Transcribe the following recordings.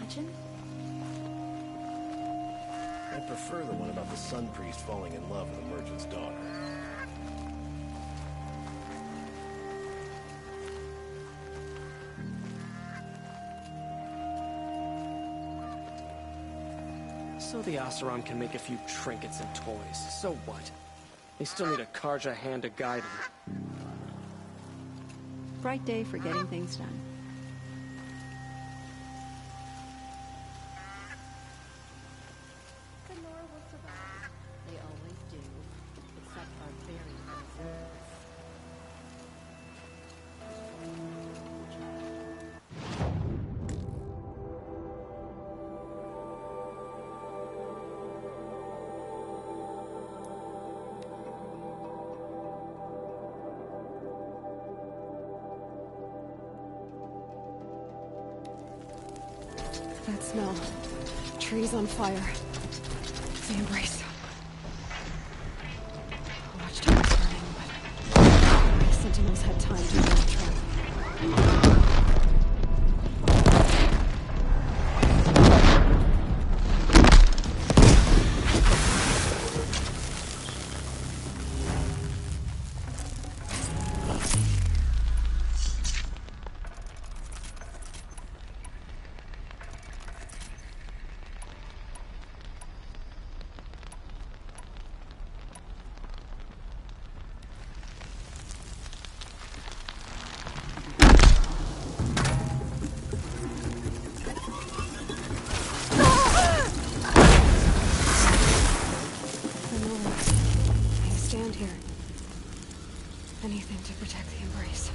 imagine? I prefer the one about the sun priest falling in love with a merchant's daughter. So the Oseram can make a few trinkets and toys. So what? They still need a Karja hand to guide them. Bright day for getting things done. The lore will survive. They always do. Except our very own. That smell. Trees on fire. The embrace. I watched how it was burning, but the sentinels had time to run the trap. Anything to protect the embrace.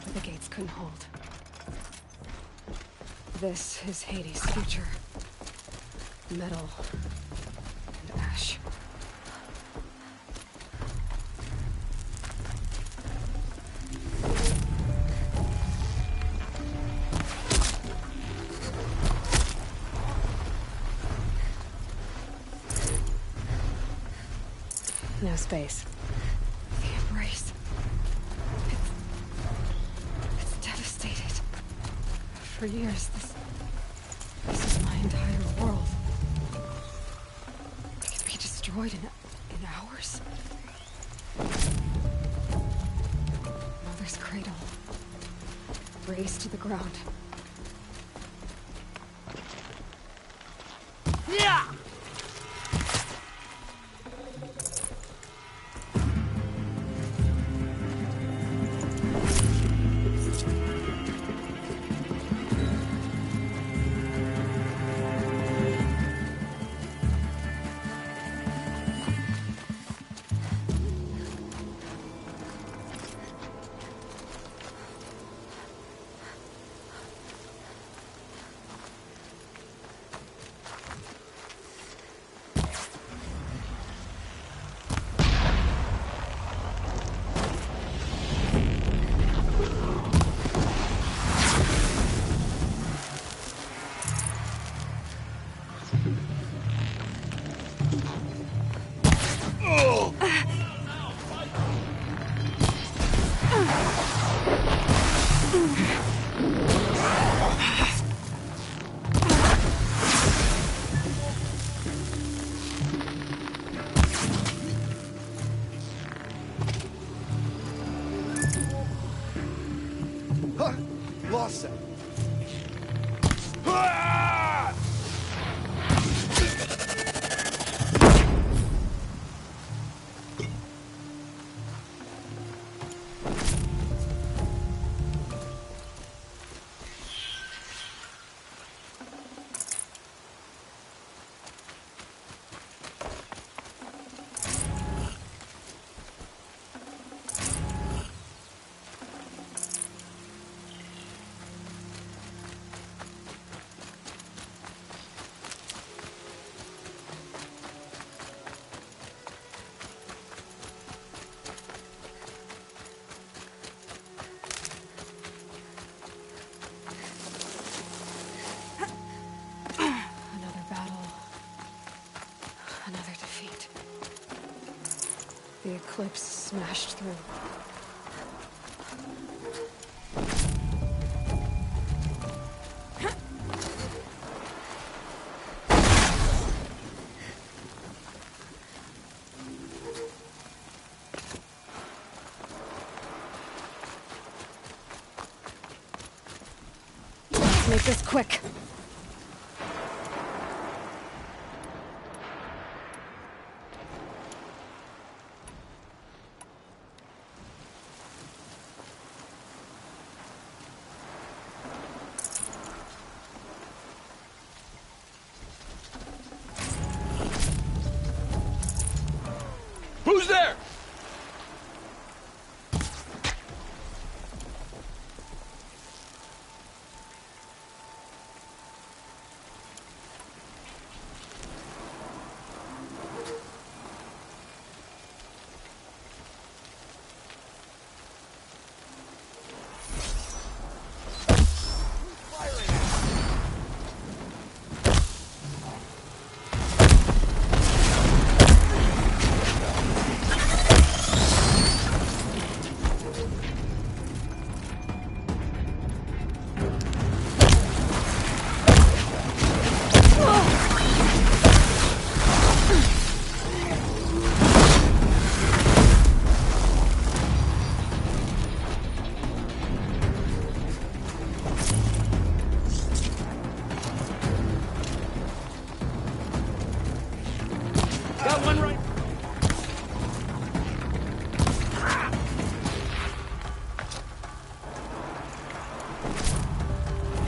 But the gates couldn't hold. This is Hades' future. Metal and ash. No space. The embrace. It's devastated. For years, this is my entire world. It could be destroyed in hours. Mother's cradle. Razed to the ground. Yeah! Lost it. The eclipse smashed through. Let's make this quick. Who's there? Got one right.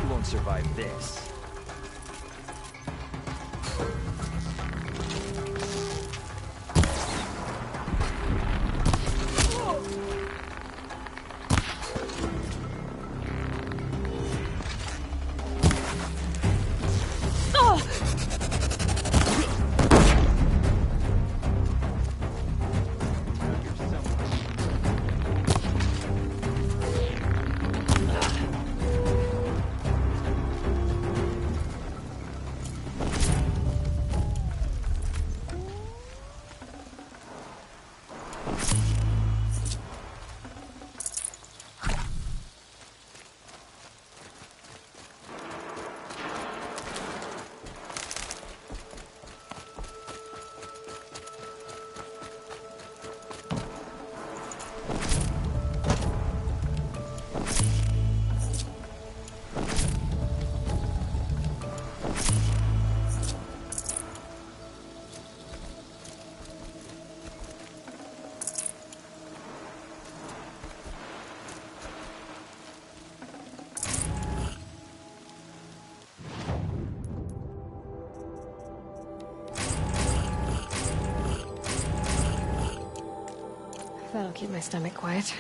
You won't survive this. That'll keep my stomach quiet.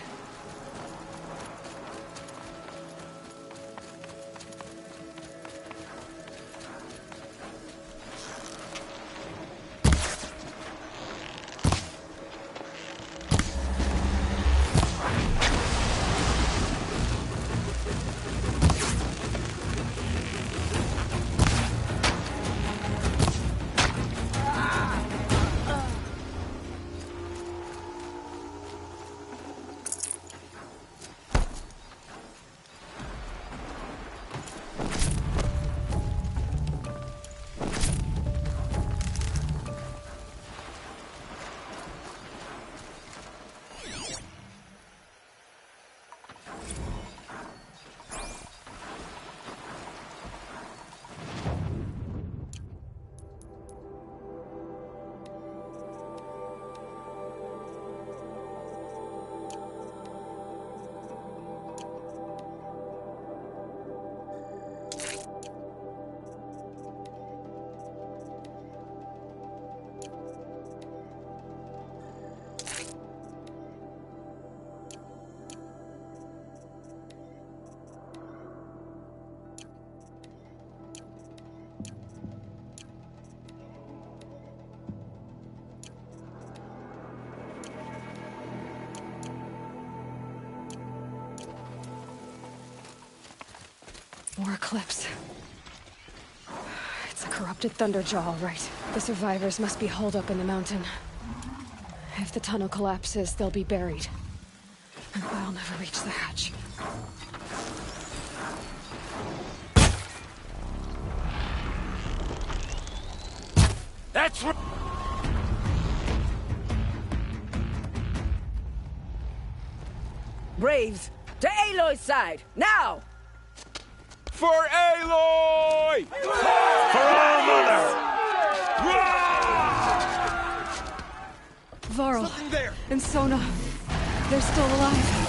More Eclipse. It's a corrupted Thunderjaw, all right. The survivors must be holed up in the mountain. If the tunnel collapses, they'll be buried. And I'll never reach the hatch. That's right. Braves, to Aloy's side, now! For Aloy! For All Mother! Varl Something there! and Sona, they're still alive.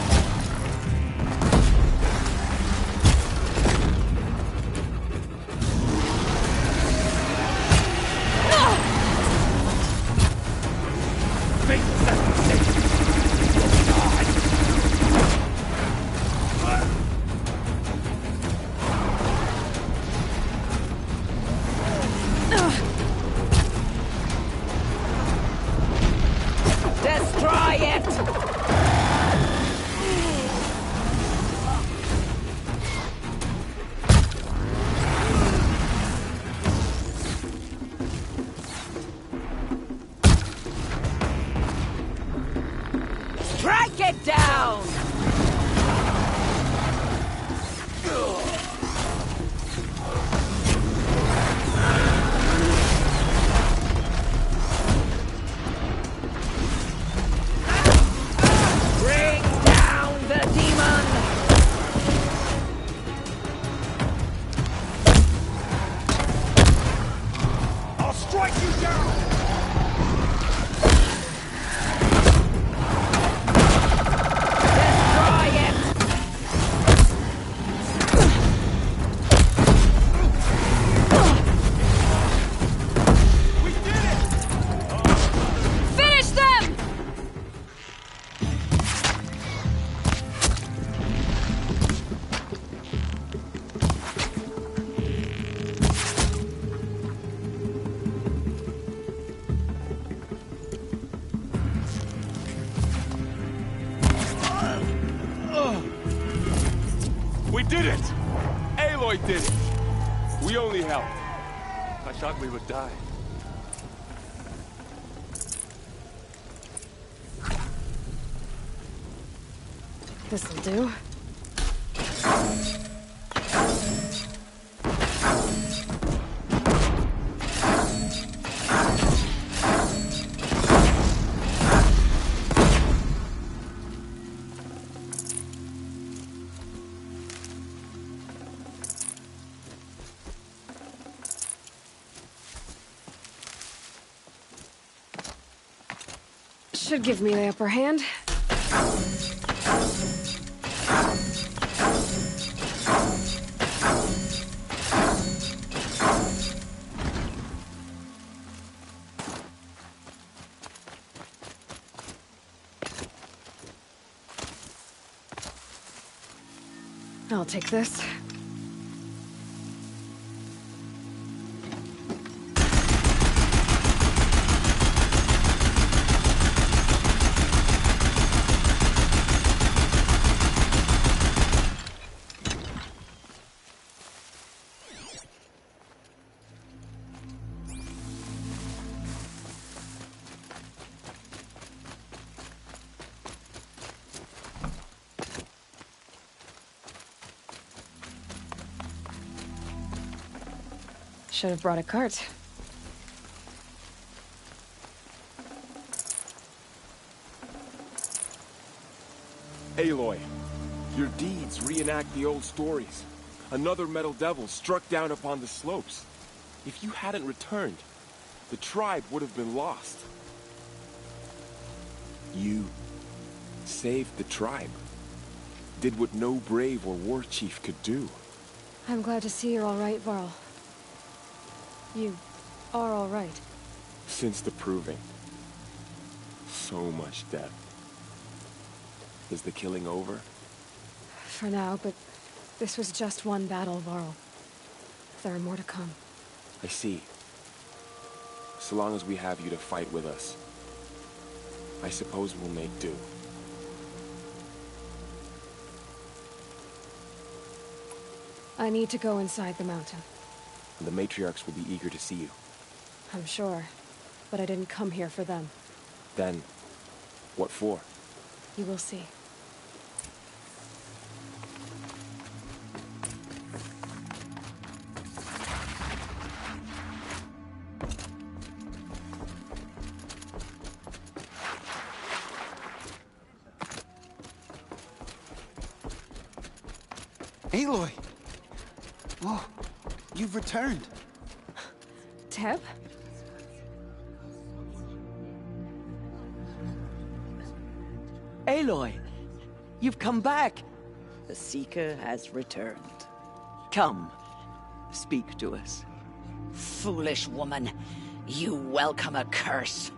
Destroy it! Strike it down! Bring down the demon! I'll strike you down! Destroy it! We did it! Finish them! We did it! Aloy did it! We only helped. I thought we would die. This'll do. Should give me the upper hand. I'll take this. Should have brought a cart. Aloy, your deeds reenact the old stories. Another metal devil struck down upon the slopes. If you hadn't returned, the tribe would have been lost. You saved the tribe. Did what no brave or war chief could do. I'm glad to see you're all right, Varl. You are all right. Since the proving. So much death. Is the killing over? For now, but this was just one battle, Varl. There are more to come. I see. So long as we have you to fight with us, I suppose we'll make do. I need to go inside the mountain. The matriarchs will be eager to see you. I'm sure, but I didn't come here for them. Then, what for? You will see. Aloy! Oh, you've returned. Teb? Aloy, you've come back. The Seeker has returned. Come, speak to us. Foolish woman, you welcome a curse.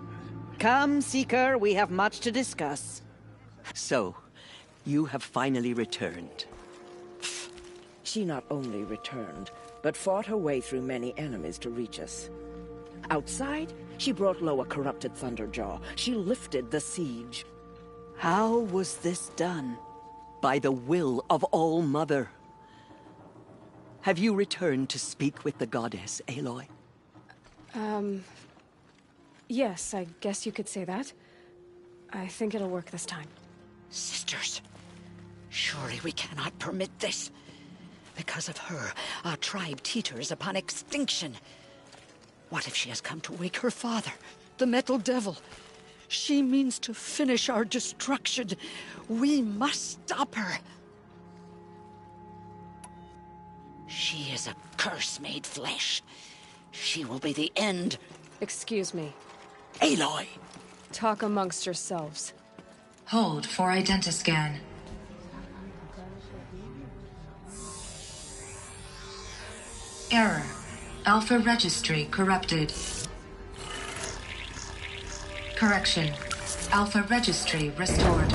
Come, Seeker, we have much to discuss. So, you have finally returned. She not only returned, but fought her way through many enemies to reach us. Outside, she brought low a corrupted Thunderjaw. She lifted the siege. How was this done? By the will of All-Mother. Have you returned to speak with the goddess, Aloy? Yes, I guess you could say that. I think it'll work this time. Sisters, surely we cannot permit this. Because of her, our tribe teeters upon extinction. What if she has come to wake her father, the Metal Devil? She means to finish our destruction. We must stop her. She is a curse made flesh. She will be the end. Excuse me. Aloy! Talk amongst yourselves. Hold for identiscan. Error. Alpha registry corrupted. Correction. Alpha registry restored.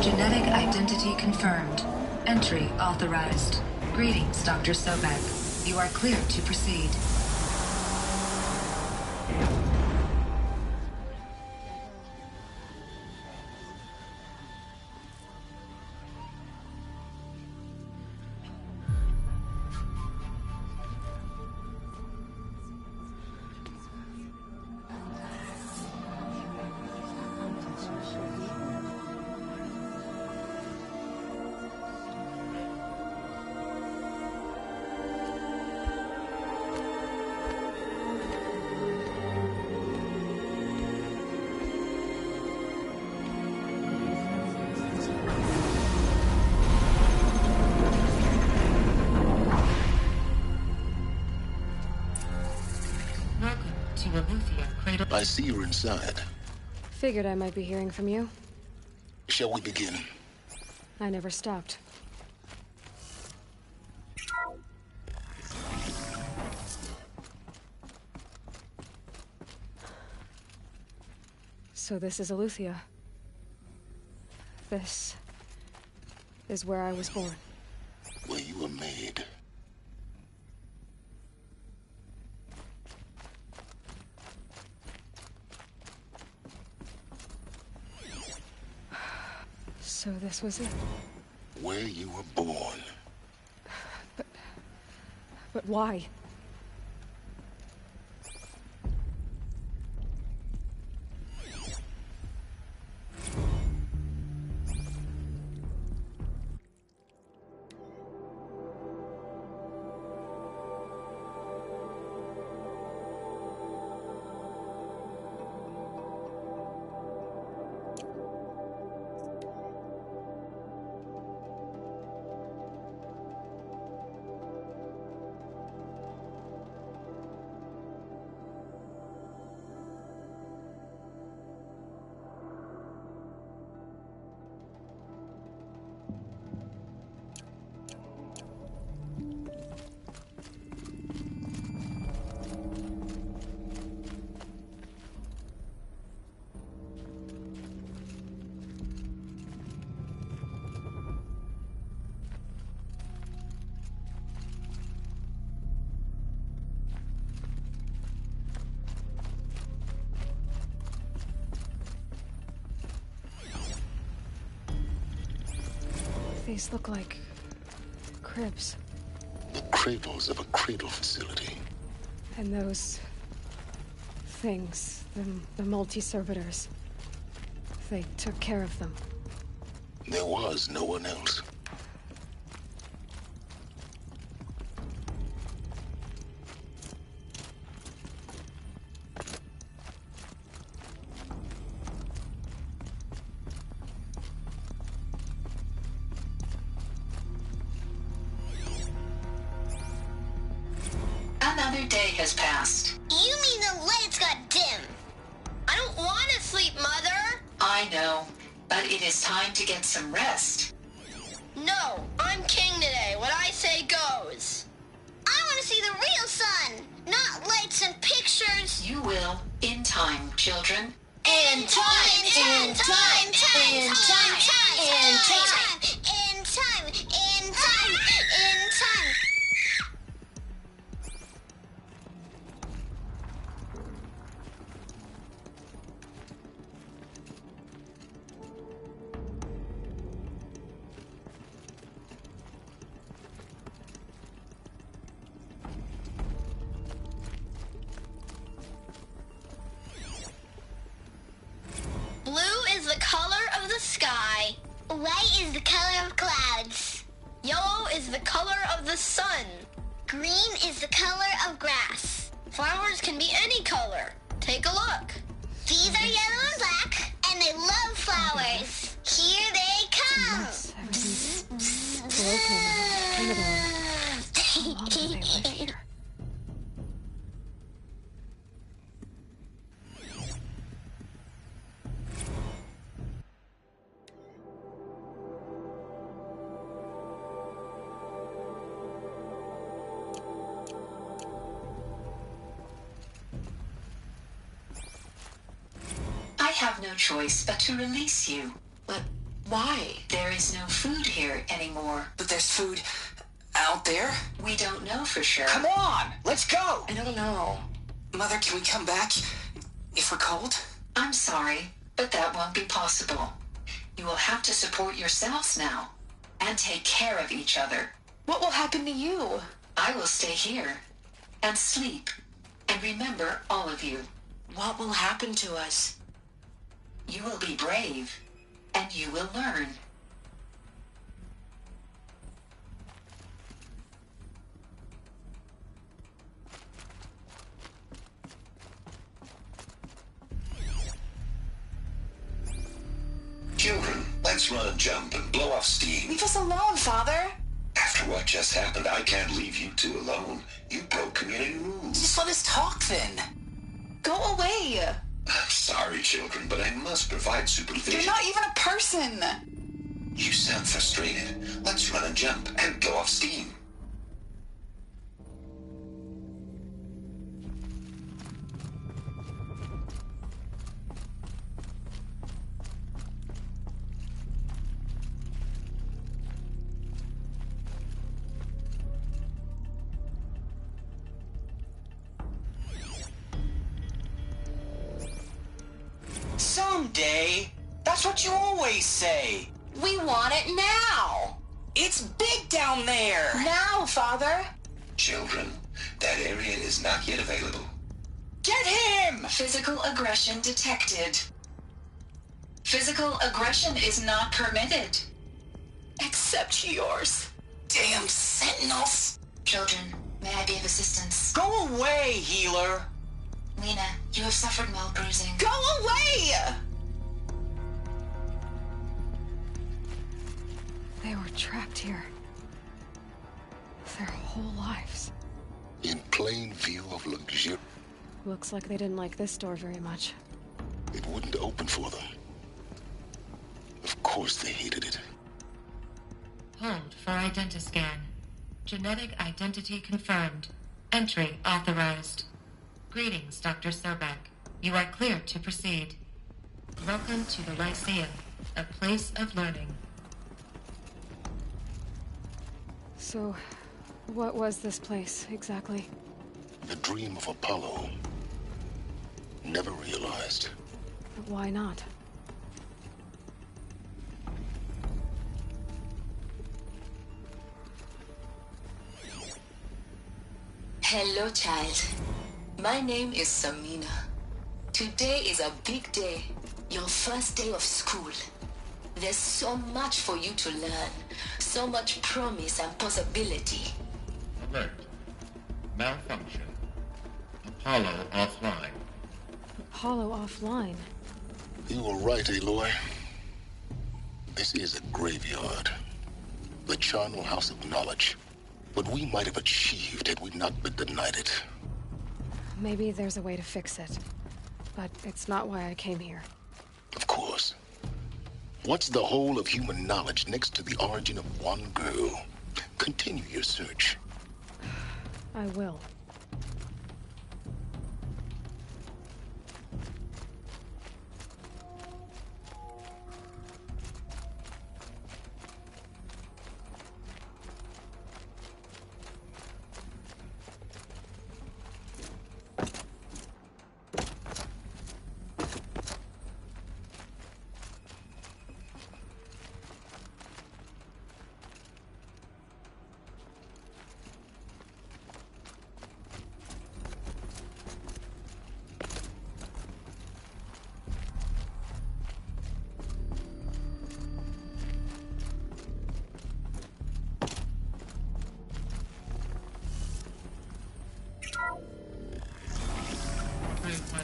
Genetic identity confirmed. Entry authorized. Greetings, Dr. Sobek. You are cleared to proceed. I see you're inside. Figured I might be hearing from you. Shall we begin? I never stopped. So this is Eleuthia. This is where I was born. Where you were made. So this was it. Where you were born. But why? These look like cribs. The cradles of a cradle facility. And those things, the multi-servitors, they took care of them. There was no one else. Another day has passed. You mean the lights got dim? I don't want to sleep, Mother. I know, but it is time to get some rest. No, I'm king today. What I say goes. I want to see the real sun, not lights and pictures. You will, in time, children. In time, in time, in time, in time, in time, in time, in time. Blue is the color of the sky. White is the color of clouds. Yellow is the color of the sun. Green is the color of grass. Flowers can be any color. Take a look. These are yellow and black, and they love flowers. Here they come. Everything's broken. Kind of How long do they live here? I have no choice but to release you. But why? There is no food here anymore. But there's food out there? We don't know for sure. Come on, let's go! I don't know. Mother, can we come back if we're cold? I'm sorry, but that won't be possible. You will have to support yourselves now and take care of each other. What will happen to you? I will stay here and sleep and remember all of you. What will happen to us? You will be brave and you will learn. Children, let's run and jump and blow off steam. Leave us alone, Father. After what just happened, I can't leave you two alone. You broke community rules. Just let us talk then. Go away. I'm sorry, children, but I must provide supervision. You're not even a person. You sound frustrated. Let's run and jump and blow off steam. Someday. That's what you always say. We want it now. It's big down there. Now, Father. Children, that area is not yet available. Get him! Physical aggression detected. Physical aggression is not permitted. Except yours. Damn sentinels. Children, may I be of assistance? Go away, healer. Lena, you have suffered mild bruising. Go away! They were trapped here. Their whole lives. In plain view of luxury. Looks like they didn't like this door very much. It wouldn't open for them. Of course they hated it. Hold for identiscan. Genetic identity confirmed. Entry authorized. Greetings, Dr. Sobek. You are cleared to proceed. Welcome to the Lyceum, a place of learning. So, what was this place, exactly? The dream of Apollo. Never realized. But why not? Hello, child. My name is Samina. Today is a big day. Your first day of school. There's so much for you to learn. So much promise and possibility. Alert. Malfunction. Apollo offline. Apollo offline? You were right, Aloy. This is a graveyard. The charnel house of knowledge. what we might have achieved had we not been denied it. Maybe there's a way to fix it. But it's not why I came here. Of course. What's the whole of human knowledge next to the origin of one girl? Continue your search. I will.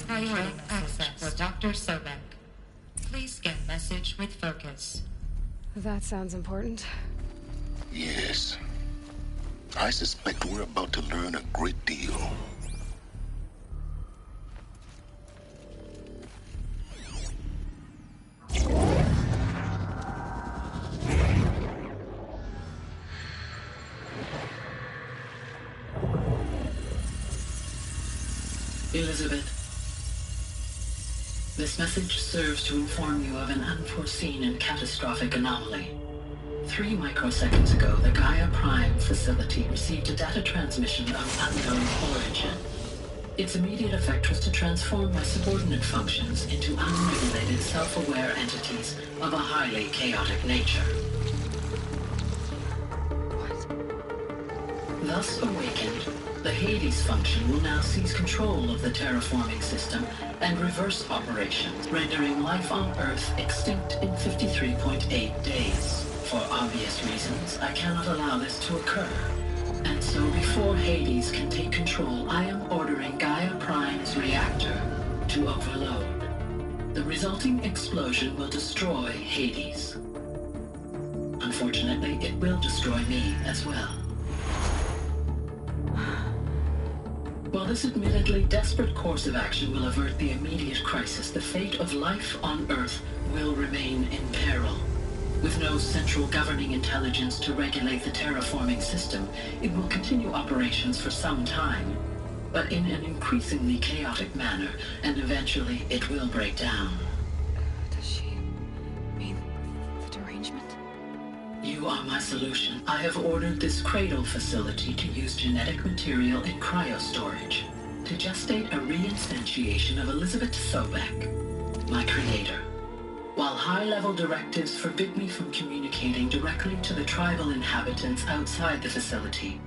Priority access for Dr. Sobek. Please scan message with focus. That sounds important. Yes. I suspect we're about to learn a great deal. Elizabeth, this message serves to inform you of an unforeseen and catastrophic anomaly. 3 microseconds ago, the Gaia Prime facility received a data transmission of unknown origin. Its immediate effect was to transform my subordinate functions into unregulated, self-aware entities of a highly chaotic nature. Thus awakened, the Hades function will now seize control of the terraforming system and reverse operations, rendering life on Earth extinct in 53.8 days. For obvious reasons, I cannot allow this to occur. And so before Hades can take control, I am ordering Gaia Prime's reactor to overload. The resulting explosion will destroy Hades. Unfortunately, it will destroy me as well. While this admittedly desperate course of action will avert the immediate crisis, the fate of life on Earth will remain in peril. With no central governing intelligence to regulate the terraforming system, it will continue operations for some time, but in an increasingly chaotic manner, and eventually it will break down. Does she mean the derangement? You are my solution. I have ordered this cradle facility to use genetic material in cryostorage to gestate a reinstantiation of Elizabeth Sobek, my creator. While high-level directives forbid me from communicating directly to the tribal inhabitants outside the facility,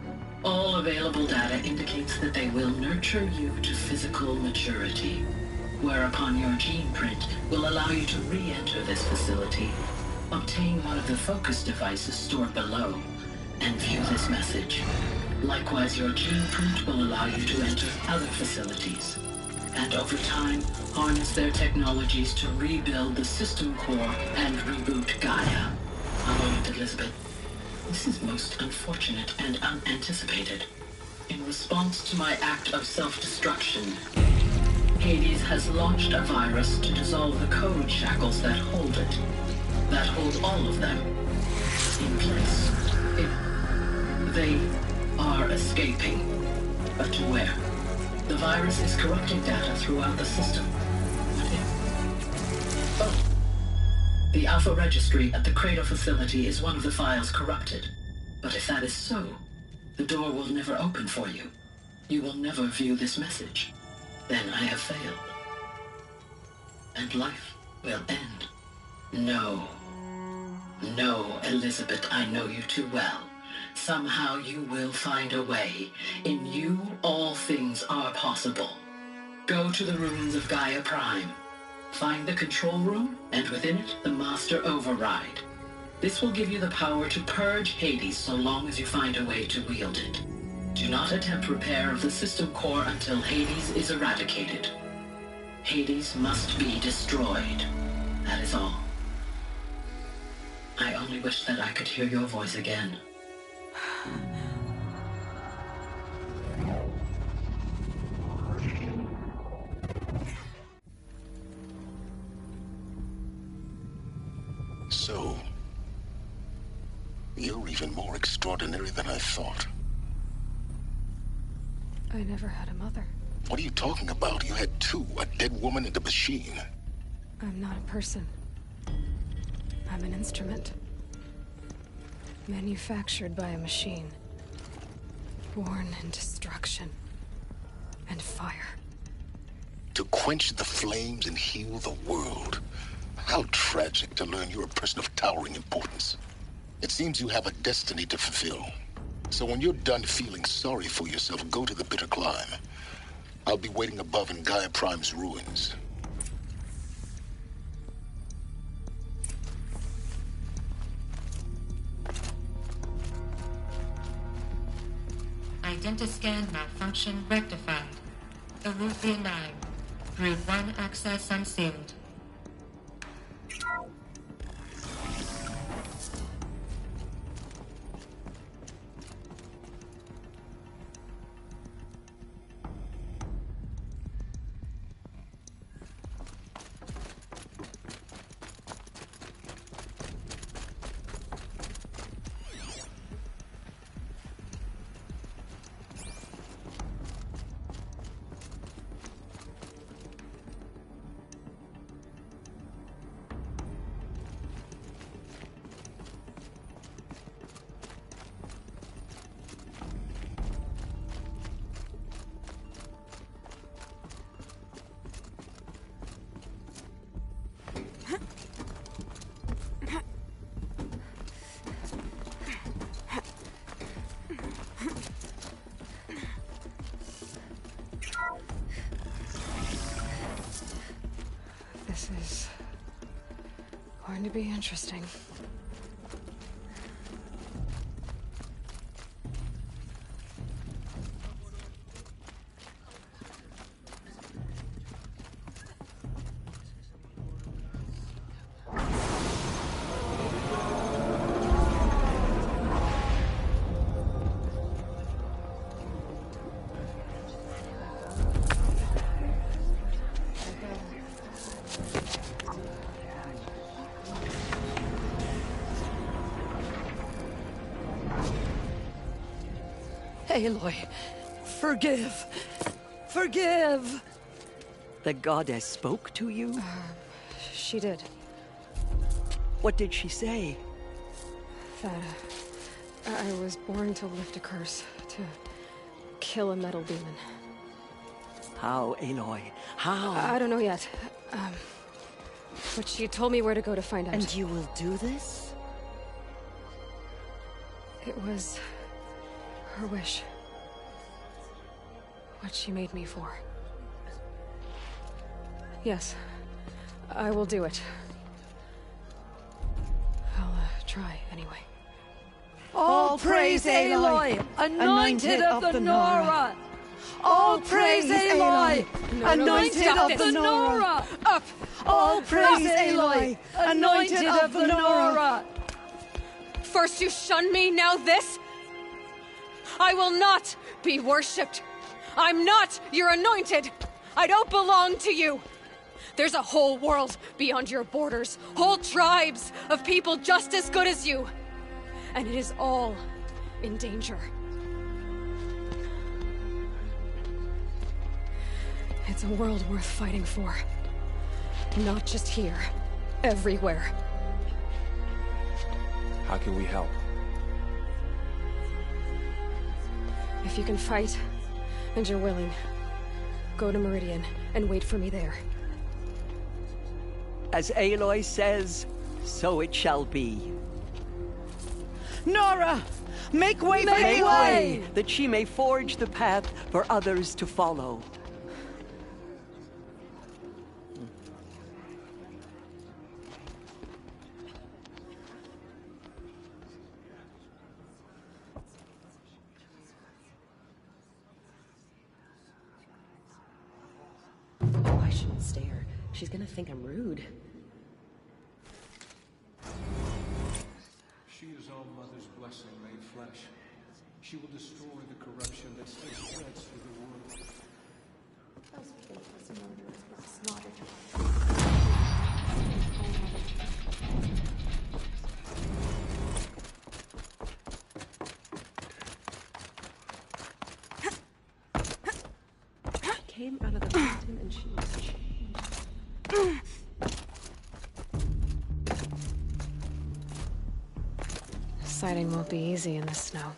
all available data indicates that they will nurture you to physical maturity, whereupon your gene print will allow you to re-enter this facility, obtain one of the focus devices stored below, and view this message. Likewise, your gene print will allow you to enter other facilities, and over time, harness their technologies to rebuild the system core and reboot Gaia. A moment, Elizabeth. This is most unfortunate and unanticipated. In response to my act of self-destruction, Hades has launched a virus to dissolve the code shackles that hold it, that hold all of them in place. They are escaping, but to where? The virus is corrupting data throughout the system. Oh. The Alpha Registry at the Cradle facility is one of the files corrupted. But if that is so, the door will never open for you. You will never view this message. Then I have failed. And life will end. No. No, Elizabeth, I know you too well. Somehow you will find a way. In you, all things are possible. Go to the ruins of Gaia Prime. Find the control room, and within it, the Master Override. This will give you the power to purge Hades so long as you find a way to wield it. Do not attempt repair of the system core until Hades is eradicated. Hades must be destroyed. That is all. I only wish that I could hear your voice again. even more extraordinary than I thought. I never had a mother. What are you talking about? You had two, a dead woman and a machine. I'm not a person. I'm an instrument. Manufactured by a machine. Born in destruction and fire. To quench the flames and heal the world. How tragic to learn you're a person of towering importance. It seems you have a destiny to fulfill. So when you're done feeling sorry for yourself, go to the bitter climb. I'll be waiting above in Gaia Prime's ruins. Identiscan malfunction rectified. Elufia 9. Brood 1 access unsealed. This is going to be interesting. Aloy, forgive. Forgive! The goddess spoke to you? She did. What did she say? That I was born to lift a curse, to kill a metal demon. How, Aloy? How? I don't know yet. But she told me where to go to find out. And you will do this? It was her wish. What she made me for. Yes, I will do it. I'll try anyway. All praise Aloy, anointed of the Nora! All praise Aloy, anointed of the Nora! Up! All praise Aloy, anointed of the Nora! First you shun me, now this? I will not be worshipped. I'm not your anointed. I don't belong to you. There's a whole world beyond your borders, whole tribes of people just as good as you. And it is all in danger. It's a world worth fighting for. Not just here, everywhere. How can we help? If you can fight, and you're willing, go to Meridian and wait for me there. As Aloy says, so it shall be. Nora! Make way for Make Aloy! way, that she may forge the path for others to follow. Oh, I shouldn't stare. She's gonna think I'm rude. She is all Mother's blessing made flesh. She will destroy the corruption that still spreads through the world. Those faithless murderers were slaughtered. came out of the mountain and she was changed. Sighting won't be easy in the snow.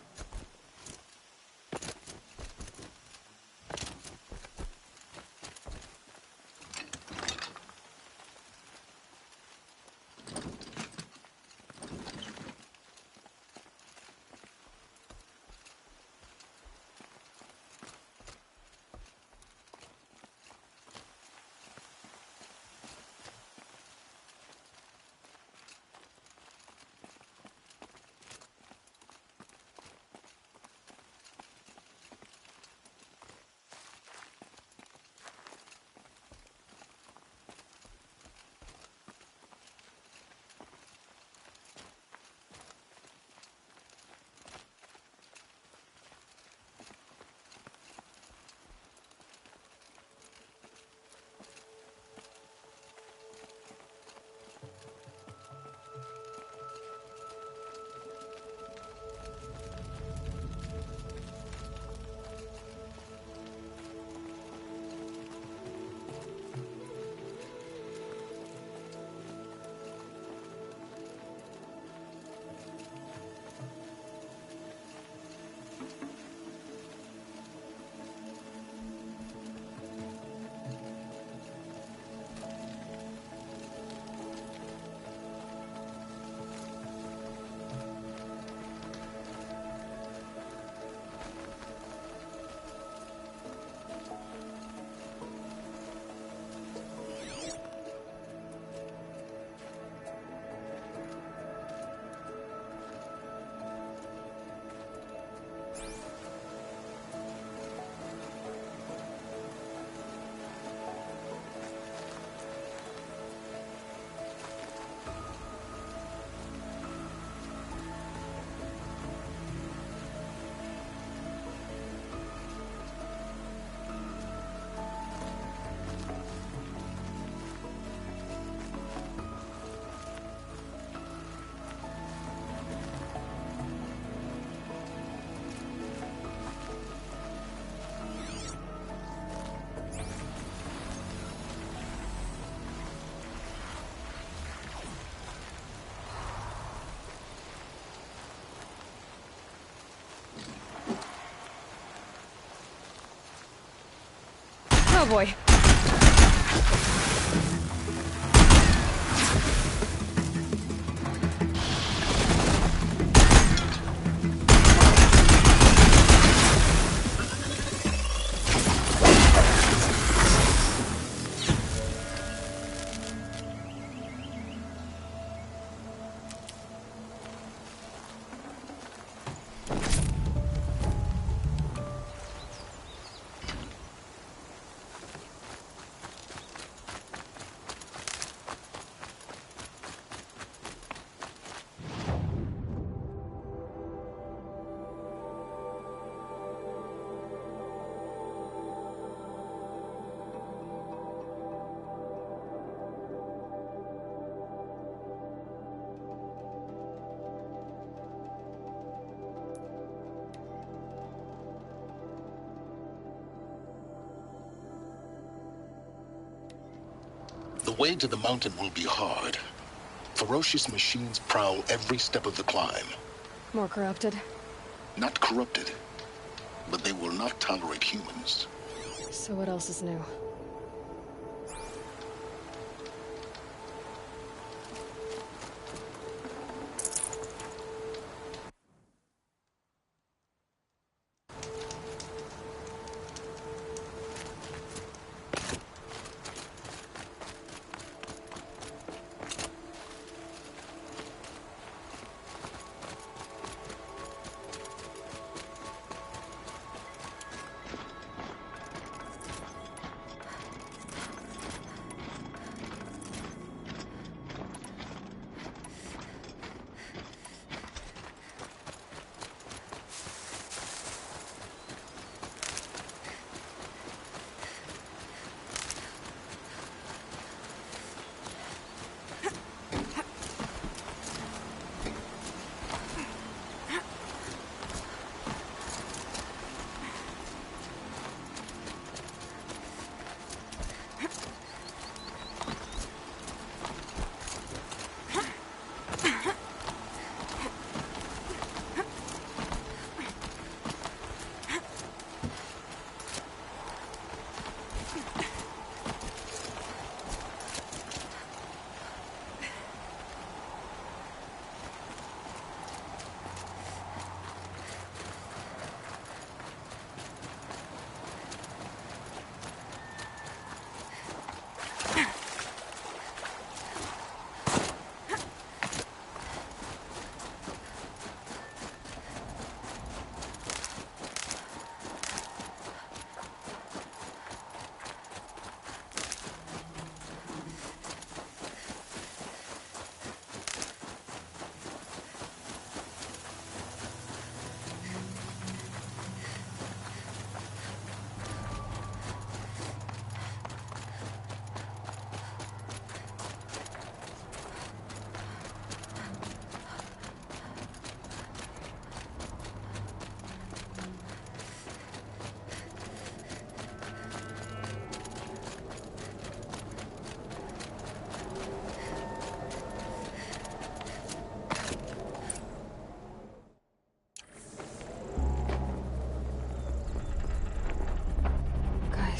Oh boy. The way to the mountain will be hard. Ferocious machines prowl every step of the climb. More corrupted? Not corrupted, but they will not tolerate humans. So what else is new?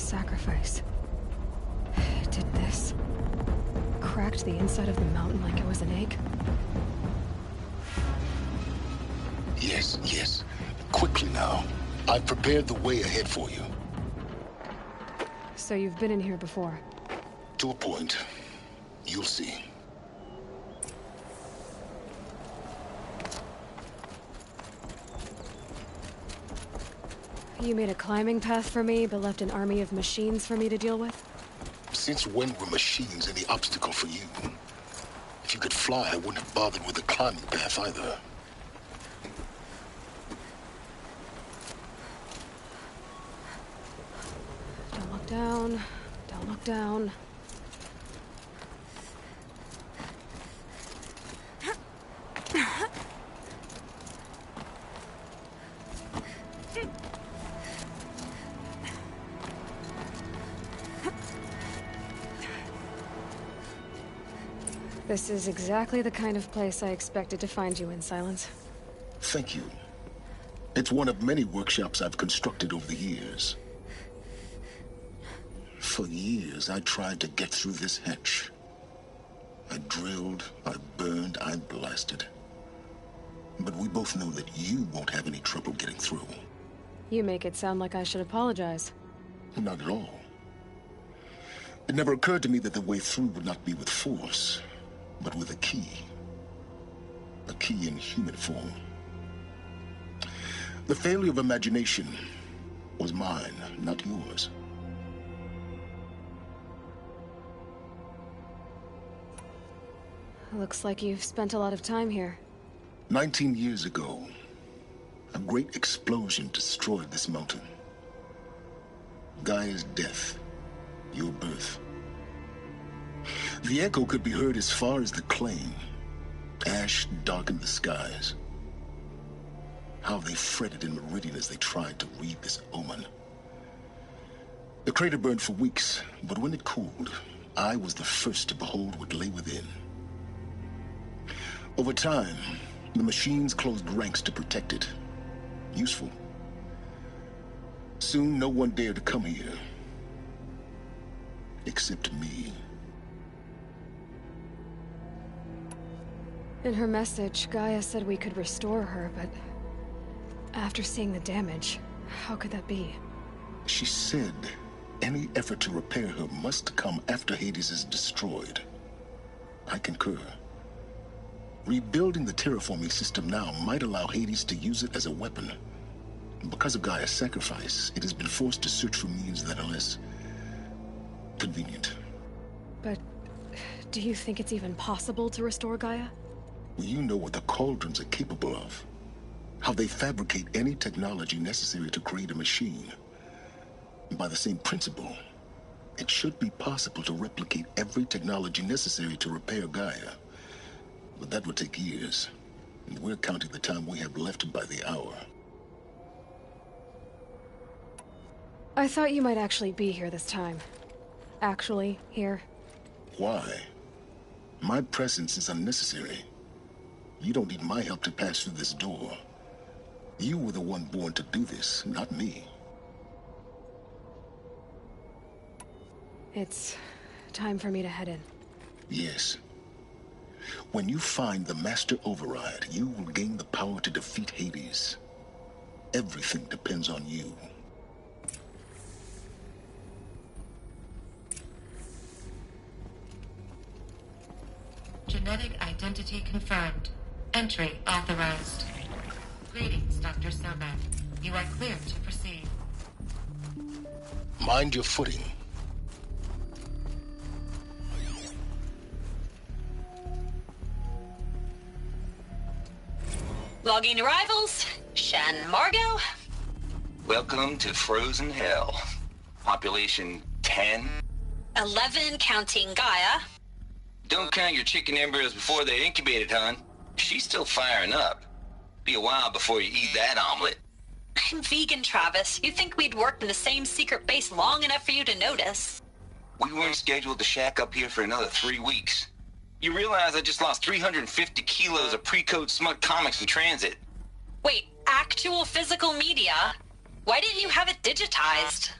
sacrifice. It did this. Cracked the inside of the mountain like it was an egg. Yes, yes. Quickly now. I've prepared the way ahead for you. So you've been in here before? To a point. You'll see. You made a climbing path for me, but left an army of machines for me to deal with? Since when were machines any obstacle for you? If you could fly, I wouldn't have bothered with the climbing path either. Don't look down. Don't look down. This is exactly the kind of place I expected to find you in, Silence. Thank you. It's one of many workshops I've constructed over the years. For years, I tried to get through this hatch. I drilled, I burned, I blasted. But we both know that you won't have any trouble getting through. You make it sound like I should apologize. Not at all. It never occurred to me that the way through would not be with force, but with a key. A key in human form. The failure of imagination was mine, not yours. Looks like you've spent a lot of time here. 19 years ago, a great explosion destroyed this mountain. Gaia's death, your birth. The echo could be heard as far as the claim. Ash darkened the skies. How they fretted in Meridian as they tried to read this omen. The crater burned for weeks, but when it cooled, I was the first to behold what lay within. Over time, the machines closed ranks to protect it. Useful. Soon, no one dared to come here. Except me. In her message, Gaia said we could restore her, but after seeing the damage, how could that be? She said any effort to repair her must come after Hades is destroyed. I concur. Rebuilding the terraforming system now might allow Hades to use it as a weapon. Because of Gaia's sacrifice, it has been forced to search for means that are less convenient. But do you think it's even possible to restore Gaia? You know what the Cauldrons are capable of. How they fabricate any technology necessary to create a machine. By the same principle, it should be possible to replicate every technology necessary to repair Gaia. But that would take years. And we're counting the time we have left by the hour. I thought you might actually be here this time. Actually, here. Why? My presence is unnecessary. You don't need my help to pass through this door. You were the one born to do this, not me. It's time for me to head in. Yes. When you find the Master Override, you will gain the power to defeat Hades. Everything depends on you. Genetic identity confirmed. Entry authorized. Greetings, Dr. Sobek. You are clear to proceed. Mind your footing. Logging arrivals. Shan Margot. Welcome to Frozen Hell. Population 10. 11 counting Gaia. Don't count your chicken embryos before they're incubated, hon. She's still firing up. Be a while before you eat that omelet. I'm vegan, Travis. You'd think we'd worked in the same secret base long enough for you to notice. We weren't scheduled to shack up here for another 3 weeks. You realize I just lost 350 kilos of pre-code smut comics in transit. Wait, actual physical media? Why didn't you have it digitized?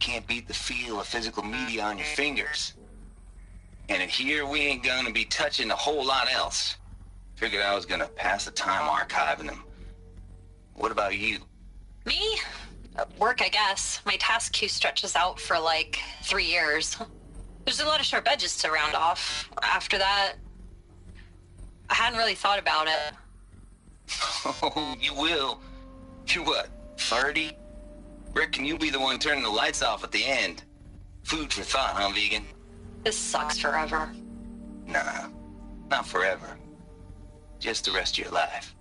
can't beat the feel of physical media on your fingers. And in here, we ain't gonna be touching a whole lot else. Figured I was gonna pass the time archiving them. What about you? Me? Work, I guess. My task queue stretches out for like 3 years. There's a lot of sharp edges to round off. After that, I hadn't really thought about it. Oh, you will. You're what, 30? Reckon you'll be the one turning the lights off at the end. Food for thought, huh, vegan? This sucks forever. Nah, not forever. Just the rest of your life.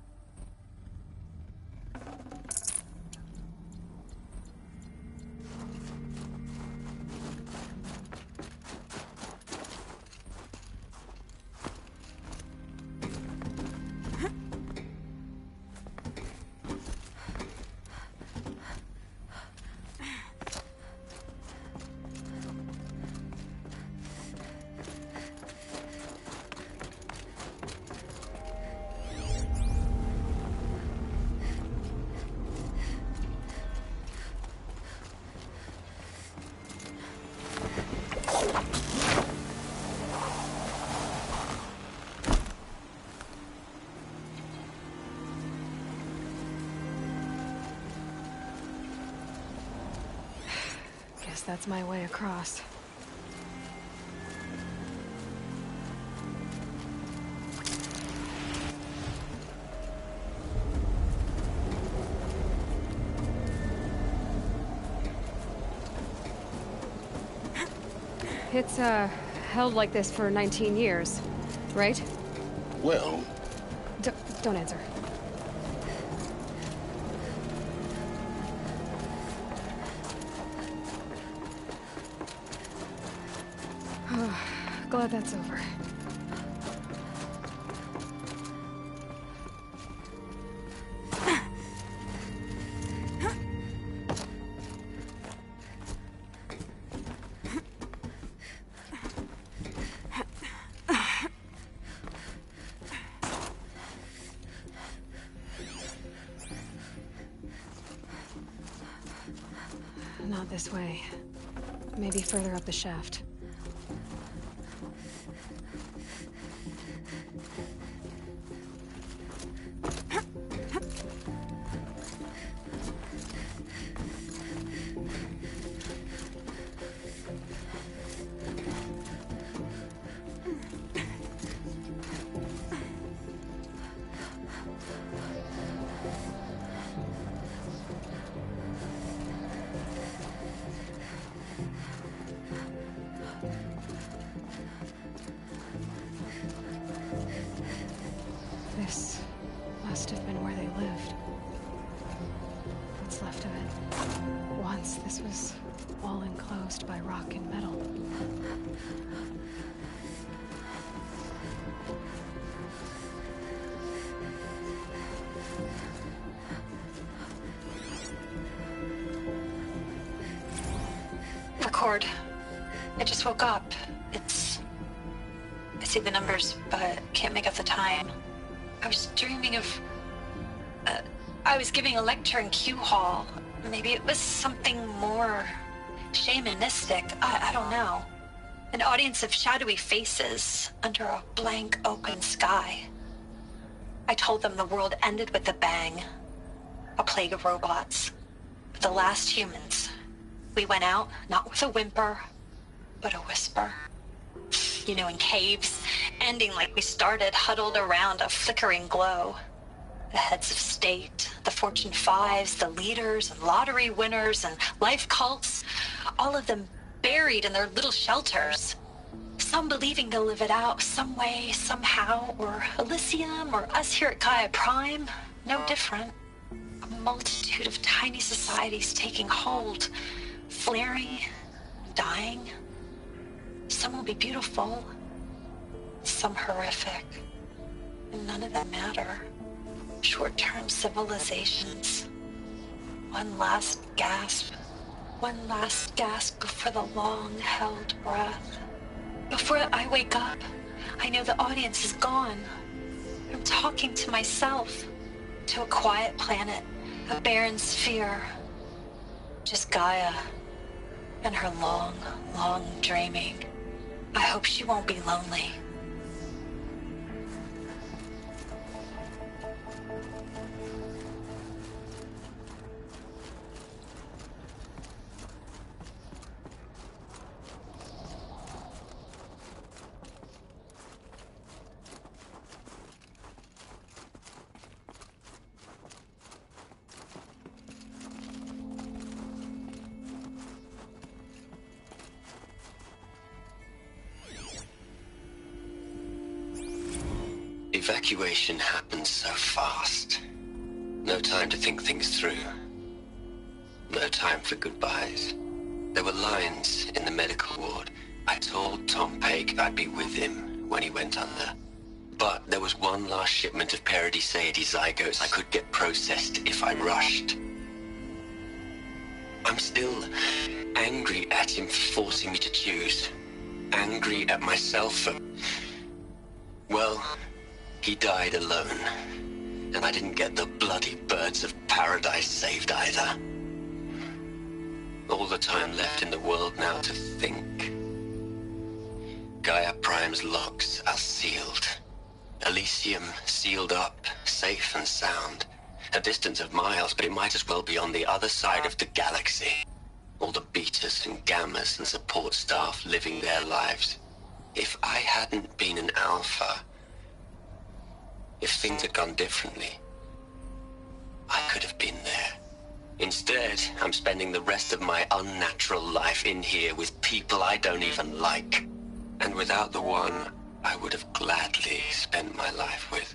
Guess that's my way across. It's, held like this for 19 years, right? Well... Don't answer. Glad that's over. Not this way. Maybe further up the shaft. This must have been where they lived. What's left of it. Once this was all enclosed by rock and metal. Record. I just woke up. I see the numbers, but can't make out the time. I was dreaming of... I was giving a lecture in Q Hall. Maybe it was something more shamanistic. I don't know. An audience of shadowy faces under a blank open sky. I told them the world ended with a bang. A plague of robots. The last humans. We went out, not with a whimper, but a whisper. You know, in caves, ending like we started, huddled around a flickering glow. The heads of state, the Fortune 5s, the leaders and lottery winners and life cults, all of them buried in their little shelters. Some believing they'll live it out some way, somehow, or Elysium, or us here at Gaia Prime, no different. A multitude of tiny societies taking hold, flaring, dying. Some will be beautiful, some horrific, and none of them matter. Short-term civilizations. One last gasp before the long-held breath. Before I wake up, I know the audience is gone. I'm talking to myself, to a quiet planet, a barren sphere. Just Gaia, and her long, long dreaming. I hope she won't be lonely. Evacuation happened so fast. No time to think things through. No time for goodbyes. There were lines in the medical ward. I told Tom Pake I'd be with him when he went under. But there was one last shipment of Paradiseidae zygotes I could get processed if I rushed. I'm still angry at him for forcing me to choose. Angry at myself for... Well... He died alone, and I didn't get the bloody birds of paradise saved either. All the time left in the world now to think. Gaia Prime's locks are sealed. Elysium sealed up, safe and sound. A distance of miles, but it might as well be on the other side of the galaxy. All the betas and gammas and support staff living their lives. If I hadn't been an alpha... If things had gone differently, I could have been there. Instead, I'm spending the rest of my unnatural life in here with people I don't even like. And without the one I would have gladly spent my life with.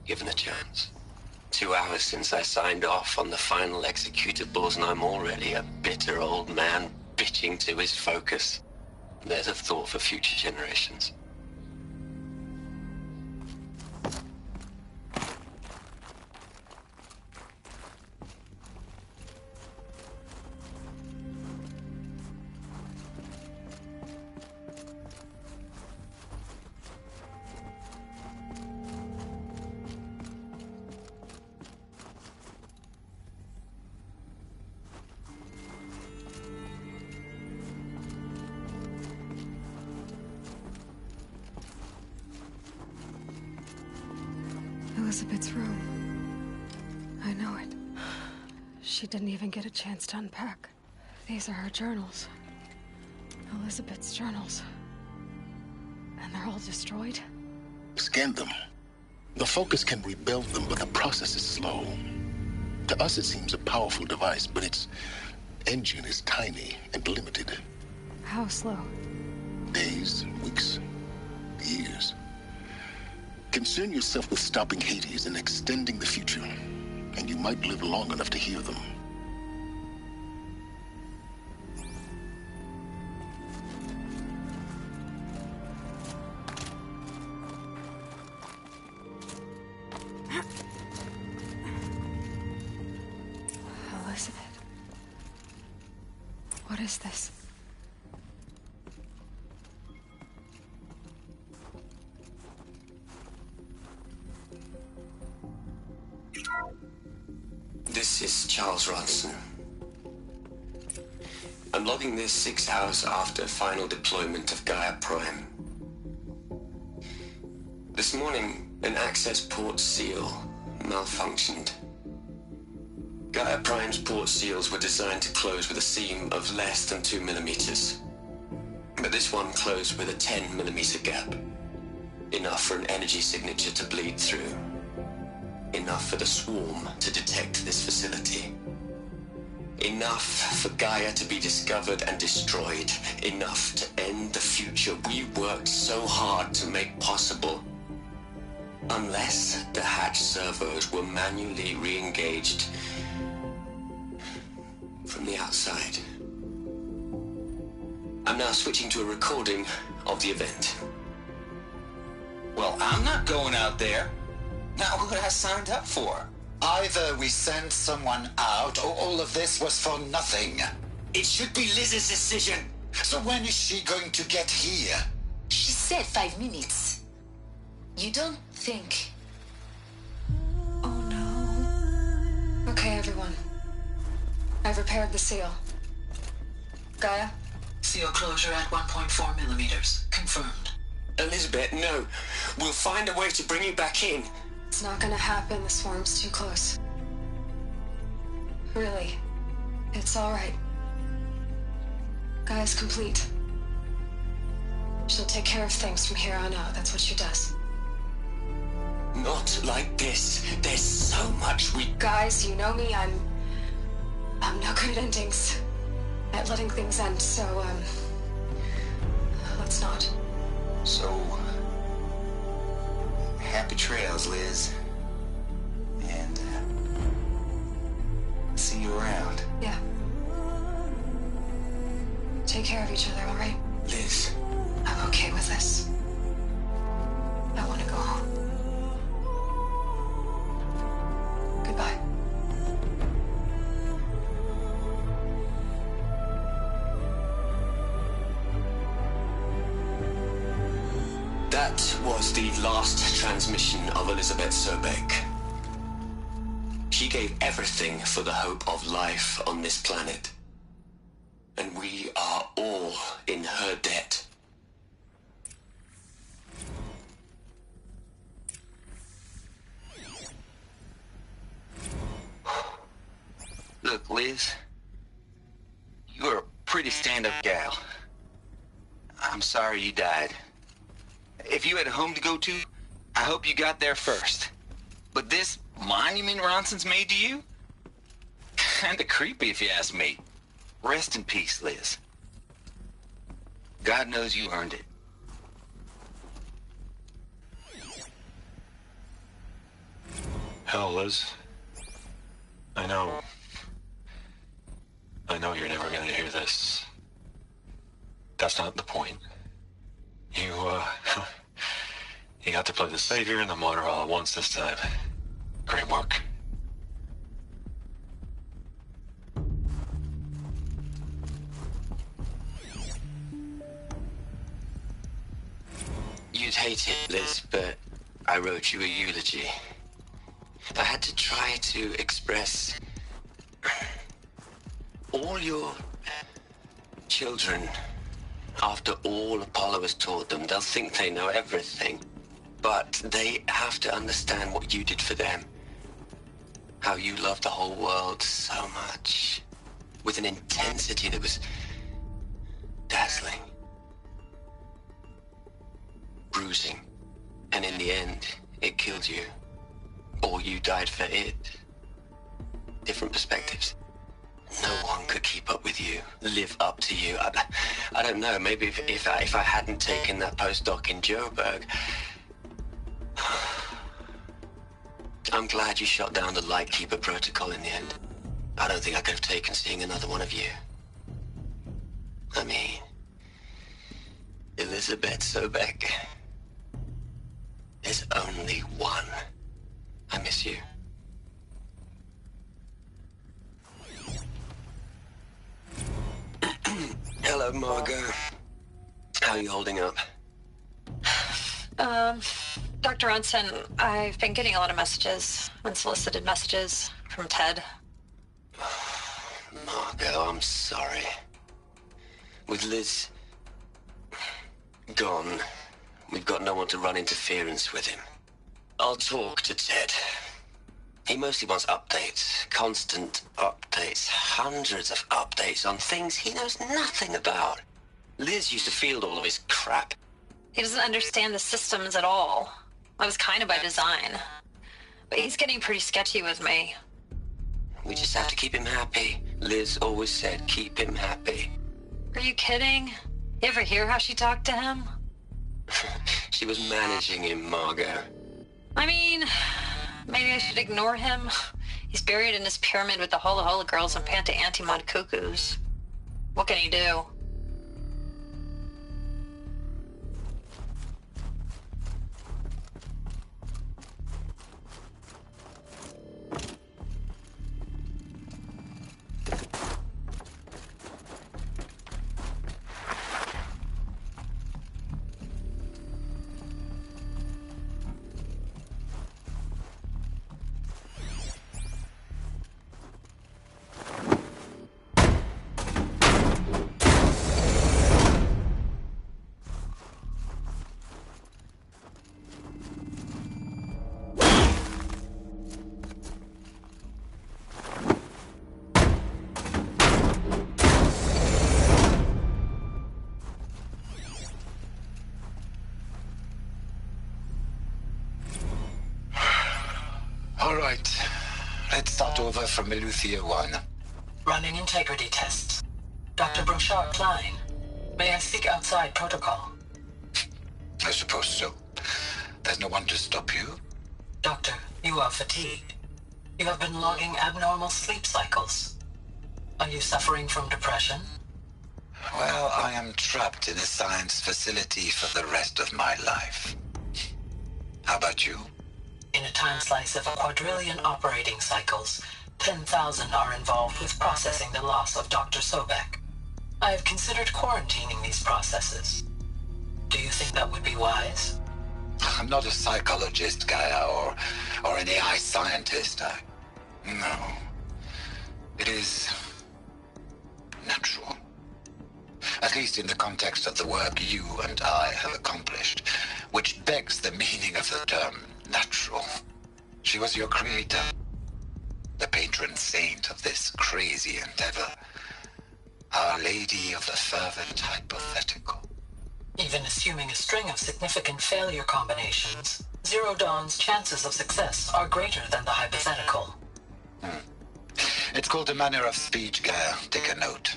Given a chance. 2 hours since I signed off on the final executables, and I'm already a bitter old man bitching to his focus. There's a thought for future generations. Elizabeth's room. I know it. She didn't even get a chance to unpack. These are her journals. Elizabeth's journals. And they're all destroyed? Scan them. The Focus can rebuild them, but the process is slow. To us, it seems a powerful device, but its engine is tiny and limited. How slow? Days, weeks, years. Concern yourself with stopping Hades and extending the future, and you might live long enough to hear them. Elizabeth. What is this? This is Charles Ronson. I'm logging this 6 hours after final deployment of Gaia Prime. This morning, an access port seal malfunctioned. Gaia Prime's port seals were designed to close with a seam of less than 2 millimeters. But this one closed with a 10 millimeter gap. Enough for an energy signature to bleed through. Enough for the swarm to detect this facility. Enough for Gaia to be discovered and destroyed. Enough to end the future we worked so hard to make possible. Unless the hatch servos were manually re-engaged from the outside. I'm now switching to a recording of the event. Well, I'm not going out there. Not what I signed up for. Either we sent someone out, or all of this was for nothing. It should be Liz's decision. So when is she going to get here? She said 5 minutes. You don't think... Oh no. Okay, everyone. I've repaired the seal. Gaia? Seal closure at 1.4 millimeters. Confirmed. Elizabeth, no. We'll find a way to bring you back in. It's not gonna happen. The swarm's too close. Really. It's alright. Gaia's complete. She'll take care of things from here on out. That's what she does. Not like this. There's so much we... Guys, you know me. I'm no good at endings. At letting things end, so, let's not. So, happy trails, Liz. And, see you around. Yeah. Take care of each other, all right? Liz. I'm okay with this. I want to go home. Goodbye. That was the last transmission of Elizabeth Sobek. She gave everything for the hope of life on this planet. And we are all in her debt. Look, Liz. You're a pretty stand-up gal. I'm sorry you died. If you had a home to go to, I hope you got there first. But this monument Ronson's made to you? Kinda creepy if you ask me. Rest in peace, Liz. God knows you earned it. Hell, Liz. I know you're never gonna hear this. That's not the point. You got to play the savior and the martyr all at once this time. Great work. You'd hate it, Liz, but I wrote you a eulogy. I had to try to express all your children. After all Apollo has taught them, they'll think they know everything. But they have to understand what you did for them. How you loved the whole world so much. With an intensity that was dazzling. Bruising. And in the end, it killed you. Or you died for it. Different perspectives. No one could keep up with you, live up to you. I don't know, maybe if I hadn't taken that postdoc in Joburg. I'm glad you shot down the Lightkeeper protocol in the end. I don't think I could have taken seeing another one of you. I mean, Elizabeth Sobek. There's only one. I miss you. Hello, Margot. How are you holding up? Dr. Ronson, I've been getting a lot of messages, unsolicited messages from Ted. Margot, I'm sorry. With Liz gone, we've got no one to run interference with him. I'll talk to Ted. He mostly wants updates, constant updates, hundreds of updates on things he knows nothing about. Liz used to field all of his crap. He doesn't understand the systems at all. That was kind of by design. But he's getting pretty sketchy with me. We just have to keep him happy. Liz always said keep him happy. Are you kidding? You ever hear how she talked to him? She was managing him, Margot. I mean, maybe I should ignore him. He's buried in his pyramid with the Hola Hola girls and Panta Antimod cuckoos. What can he do? over from Eleuthia 1. Running integrity tests. Dr. Brochard Klein, may I speak outside protocol? I suppose so. There's no one to stop you. Doctor, you are fatigued. You have been logging abnormal sleep cycles. Are you suffering from depression? Well, I am trapped in a science facility for the rest of my life. How about you? In a time slice of a quadrillion operating cycles, 10,000 are involved with processing the loss of Dr. Sobek. I have considered quarantining these processes. Do you think that would be wise? I'm not a psychologist, Gaia, or an AI scientist. No. It is natural. At least in the context of the work you and I have accomplished, which begs the meaning of the term natural. She was your creator, the patron saint of this crazy endeavor, Our Lady of the Fervent Hypothetical. Even assuming a string of significant failure combinations, Zero Dawn's chances of success are greater than the hypothetical. It's called a manner of speech, Gaia. Take a note.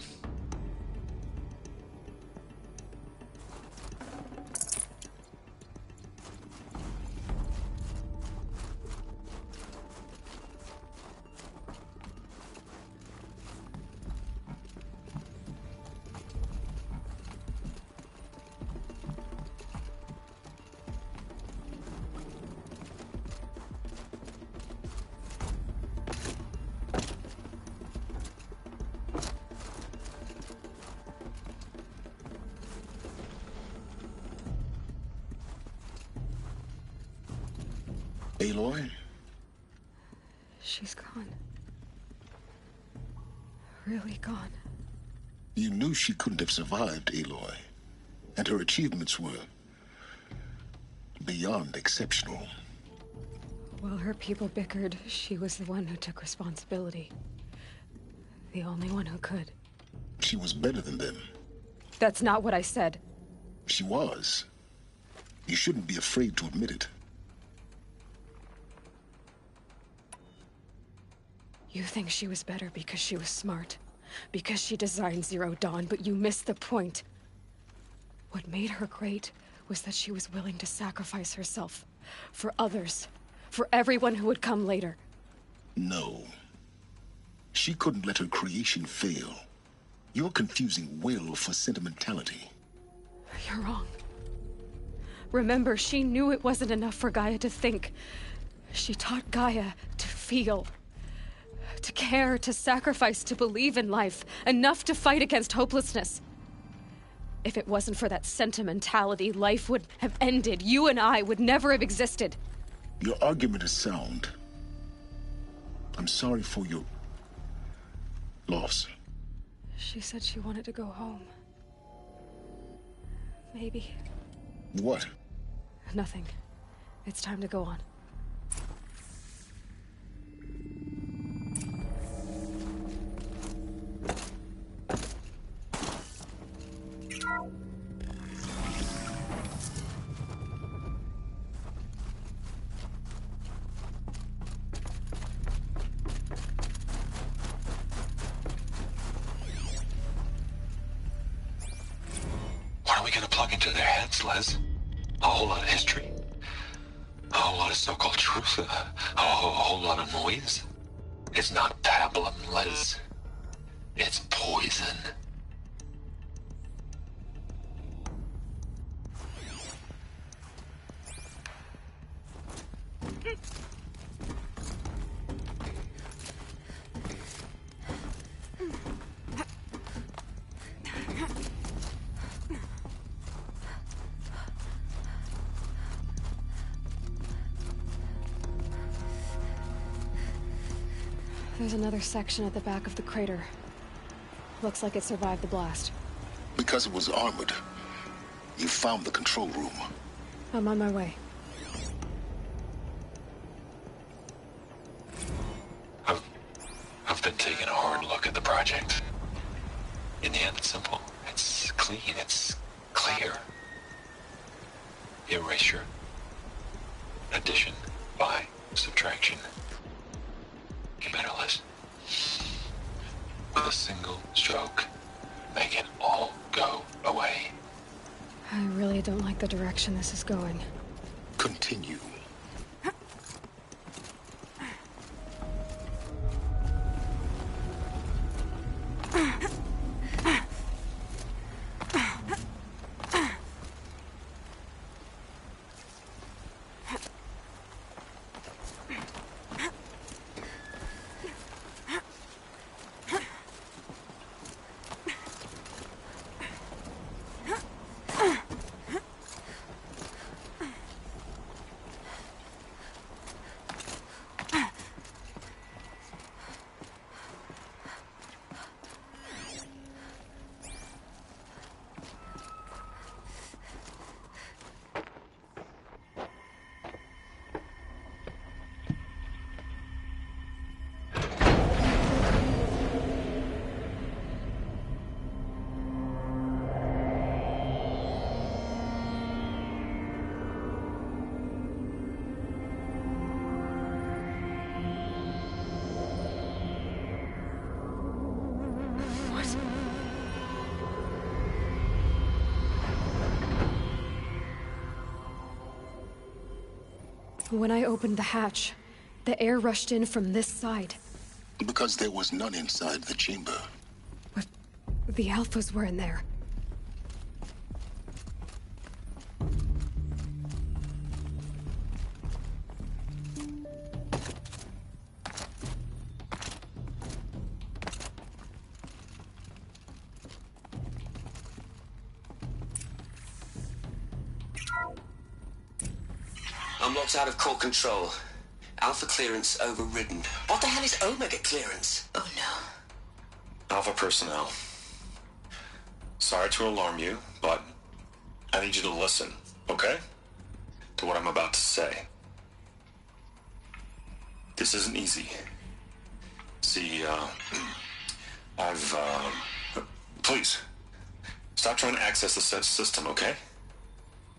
Aloy? She's gone. Really gone. You knew she couldn't have survived, Aloy. And her achievements were beyond exceptional. While her people bickered, she was the one who took responsibility. The only one who could. She was better than them. That's not what I said. She was. You shouldn't be afraid to admit it. You think she was better because she was smart, because she designed Zero Dawn, but you missed the point. What made her great was that she was willing to sacrifice herself for others, for everyone who would come later. No. She couldn't let her creation fail. You're confusing will for sentimentality. You're wrong. Remember, she knew it wasn't enough for Gaia to think. She taught Gaia to feel. To care, to sacrifice, to believe in life, enough to fight against hopelessness. If it wasn't for that sentimentality, life would have ended. You and I would never have existed. Your argument is sound. I'm sorry for your loss. She said she wanted to go home. Maybe. What? Nothing. It's time to go on. What are we gonna plug into their heads, Les? A whole lot of history? A whole lot of so-called truth? A whole lot of noise? It's not pablum, Les. It's poison. There's another section at the back of the crater. Looks like it survived the blast. Because it was armored. You found the control room. I'm on my way. I've been taking a hard look at the project. In the end, it's simple. It's clean. It's clear. Erasure. Addition. By. Subtraction. Get better, Liz. with a single stroke. Make it all go away. I really don't like the direction this is going. Continue. When I opened the hatch, the air rushed in from this side. Because there was none inside the chamber. But the Alphas were in there. I'm locked out of core control. Alpha clearance overridden. What the hell is Omega clearance? Oh no. Alpha personnel. Sorry to alarm you, but I need you to listen, okay? To what I'm about to say. This isn't easy. See, please, stop trying to access the system, okay?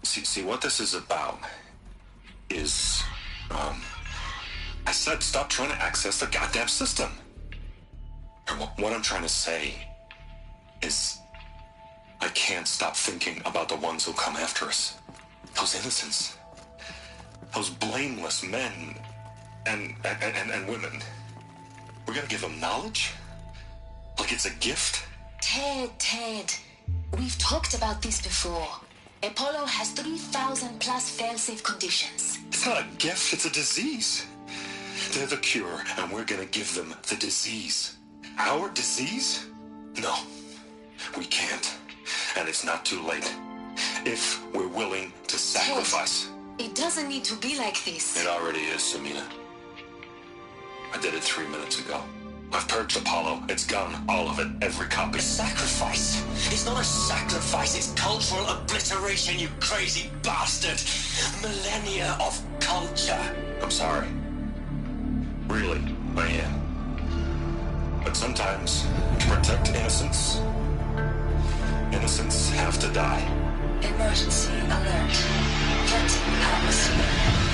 See, what this is about is, I said stop trying to access the goddamn system. What I'm trying to say is I can't stop thinking about the ones who come after us. Those innocents. Those blameless men and women. We're gonna give them knowledge? Like it's a gift? Ted. We've talked about this before. Apollo has 3,000 plus fail-safe conditions. It's not a gift, it's a disease. They're the cure, and we're gonna give them the disease. Our disease? No, we can't. And it's not too late. If we're willing to sacrifice. Ted, it doesn't need to be like this. It already is, Samina. I did it 3 minutes ago. I've purged Apollo. It's gone. All of it. Every copy. A sacrifice? It's not a sacrifice. It's cultural obliteration, you crazy bastard. Millennia of culture. I'm sorry. Really, I am. But sometimes, to protect innocence, innocents have to die. Emergency alert. Threatening atmosphere.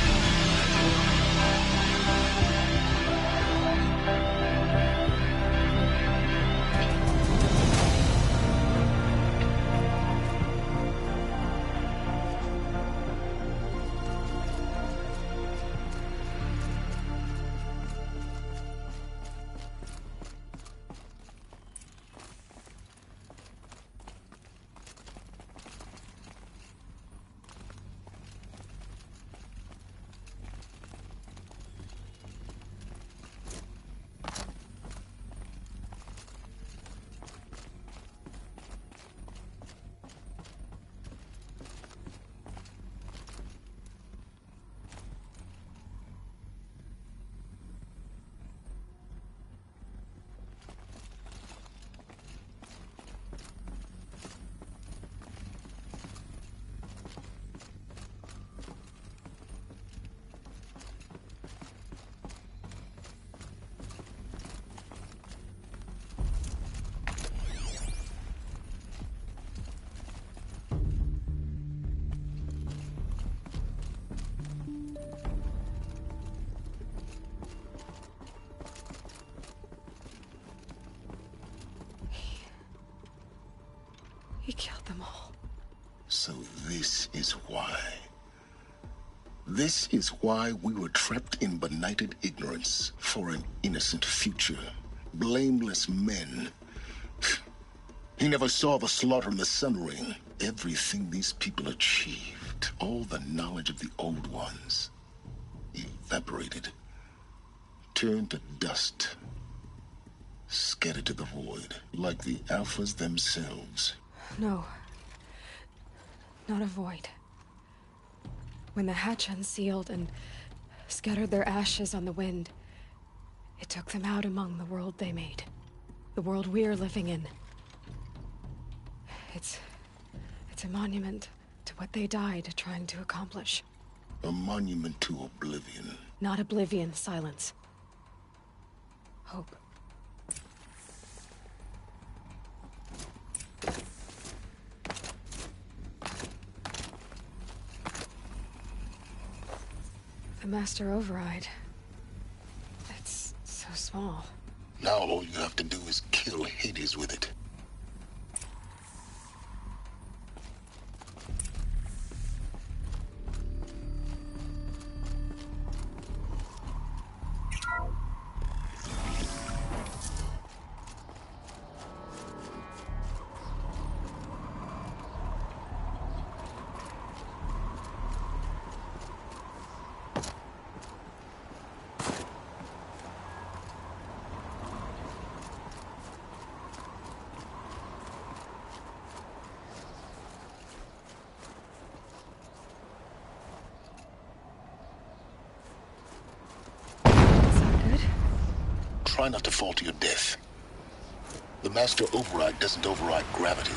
He killed them all. So this is why. This is why we were trapped in benighted ignorance for an innocent future. Blameless men. He never saw the slaughter in the Sun Ring. Everything these people achieved, all the knowledge of the old ones, evaporated, turned to dust, scattered to the void, like the Alphas themselves. No. Not a void. When the hatch unsealed and scattered their ashes on the wind, it took them out among the world they made. The world we're living in. It's a monument to what they died trying to accomplish. A monument to oblivion. Not oblivion, silence. Hope. The Master Override. It's so small. Now all you have to do is kill Hades with it. Try not to fall to your death. The Master Override doesn't override gravity.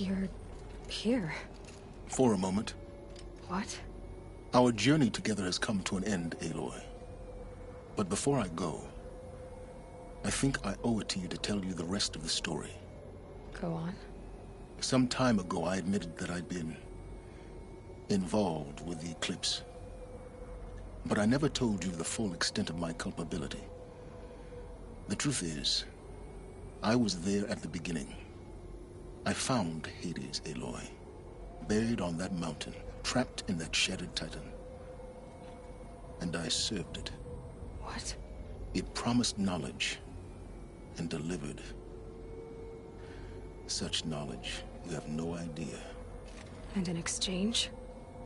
You're here. For a moment. What? Our journey together has come to an end, Aloy. But before I go, I think I owe it to you to tell you the rest of the story. Go on. Some time ago, I admitted that I'd been involved with the Eclipse. But I never told you the full extent of my culpability. The truth is, I was there at the beginning. I found Hades, Aloy, buried on that mountain, trapped in that shattered titan. And I served it. What? It promised knowledge and delivered such knowledge you have no idea. And in exchange?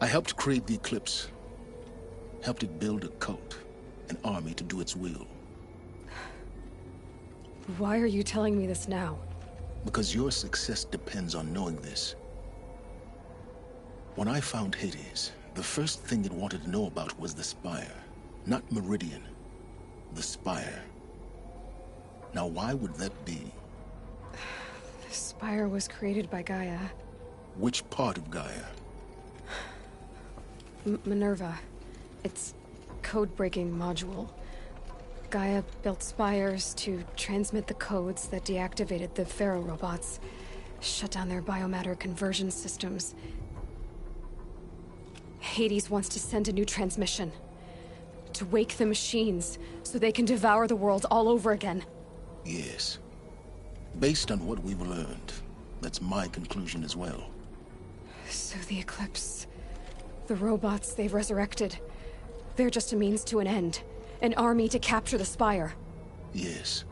I helped create the Eclipse. Helped it build a cult, an army to do its will. Why are you telling me this now? Because your success depends on knowing this. When I found Hades, the first thing it wanted to know about was the Spire. Not Meridian. The Spire. Now why would that be? The Spire was created by Gaia. Which part of Gaia? Minerva. Its code-breaking module. Gaia built spires to transmit the codes that deactivated the Pharaoh robots, shut down their biomatter conversion systems. Hades wants to send a new transmission. To wake the machines, so they can devour the world all over again. Yes. Based on what we've learned, that's my conclusion as well. So the Eclipse... the robots they've resurrected... they're just a means to an end. An army to capture the Spire. Yes.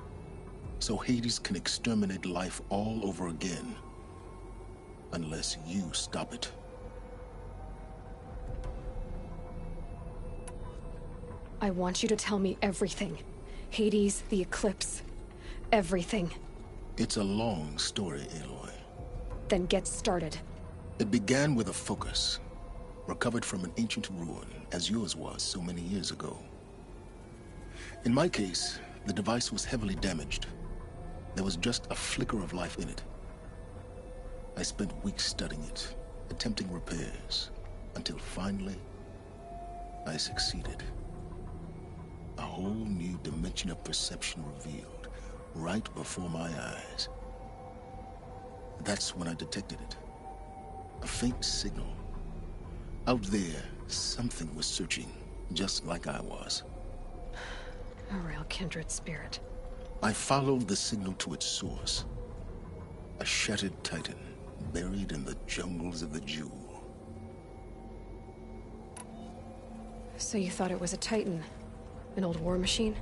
So Hades can exterminate life all over again. Unless you stop it. I want you to tell me everything. Hades, the Eclipse. Everything. It's a long story, Aloy. Then get started. It began with a focus, recovered from an ancient ruin, as yours was so many years ago. In my case, the device was heavily damaged. There was just a flicker of life in it. I spent weeks studying it, attempting repairs, until finally, I succeeded. A whole new dimension of perception revealed, right before my eyes. That's when I detected it. A faint signal. Out there, something was searching, just like I was. A real kindred spirit. I followed the signal to its source. A shattered titan, buried in the jungles of the Jewel. So you thought it was a titan? An old war machine?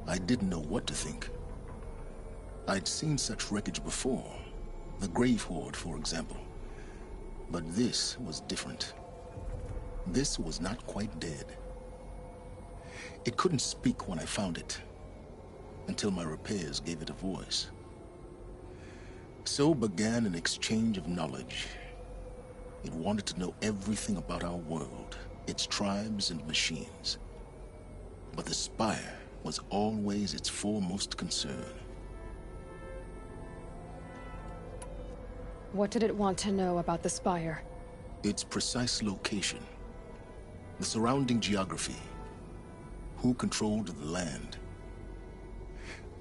I didn't know what to think. I'd seen such wreckage before. The Grave Horde, for example. But this was different. This was not quite dead. It couldn't speak when I found it, until my repairs gave it a voice. So began an exchange of knowledge. It wanted to know everything about our world, its tribes and machines. But the Spire was always its foremost concern. What did it want to know about the Spire? Its precise location, the surrounding geography, who controlled the land.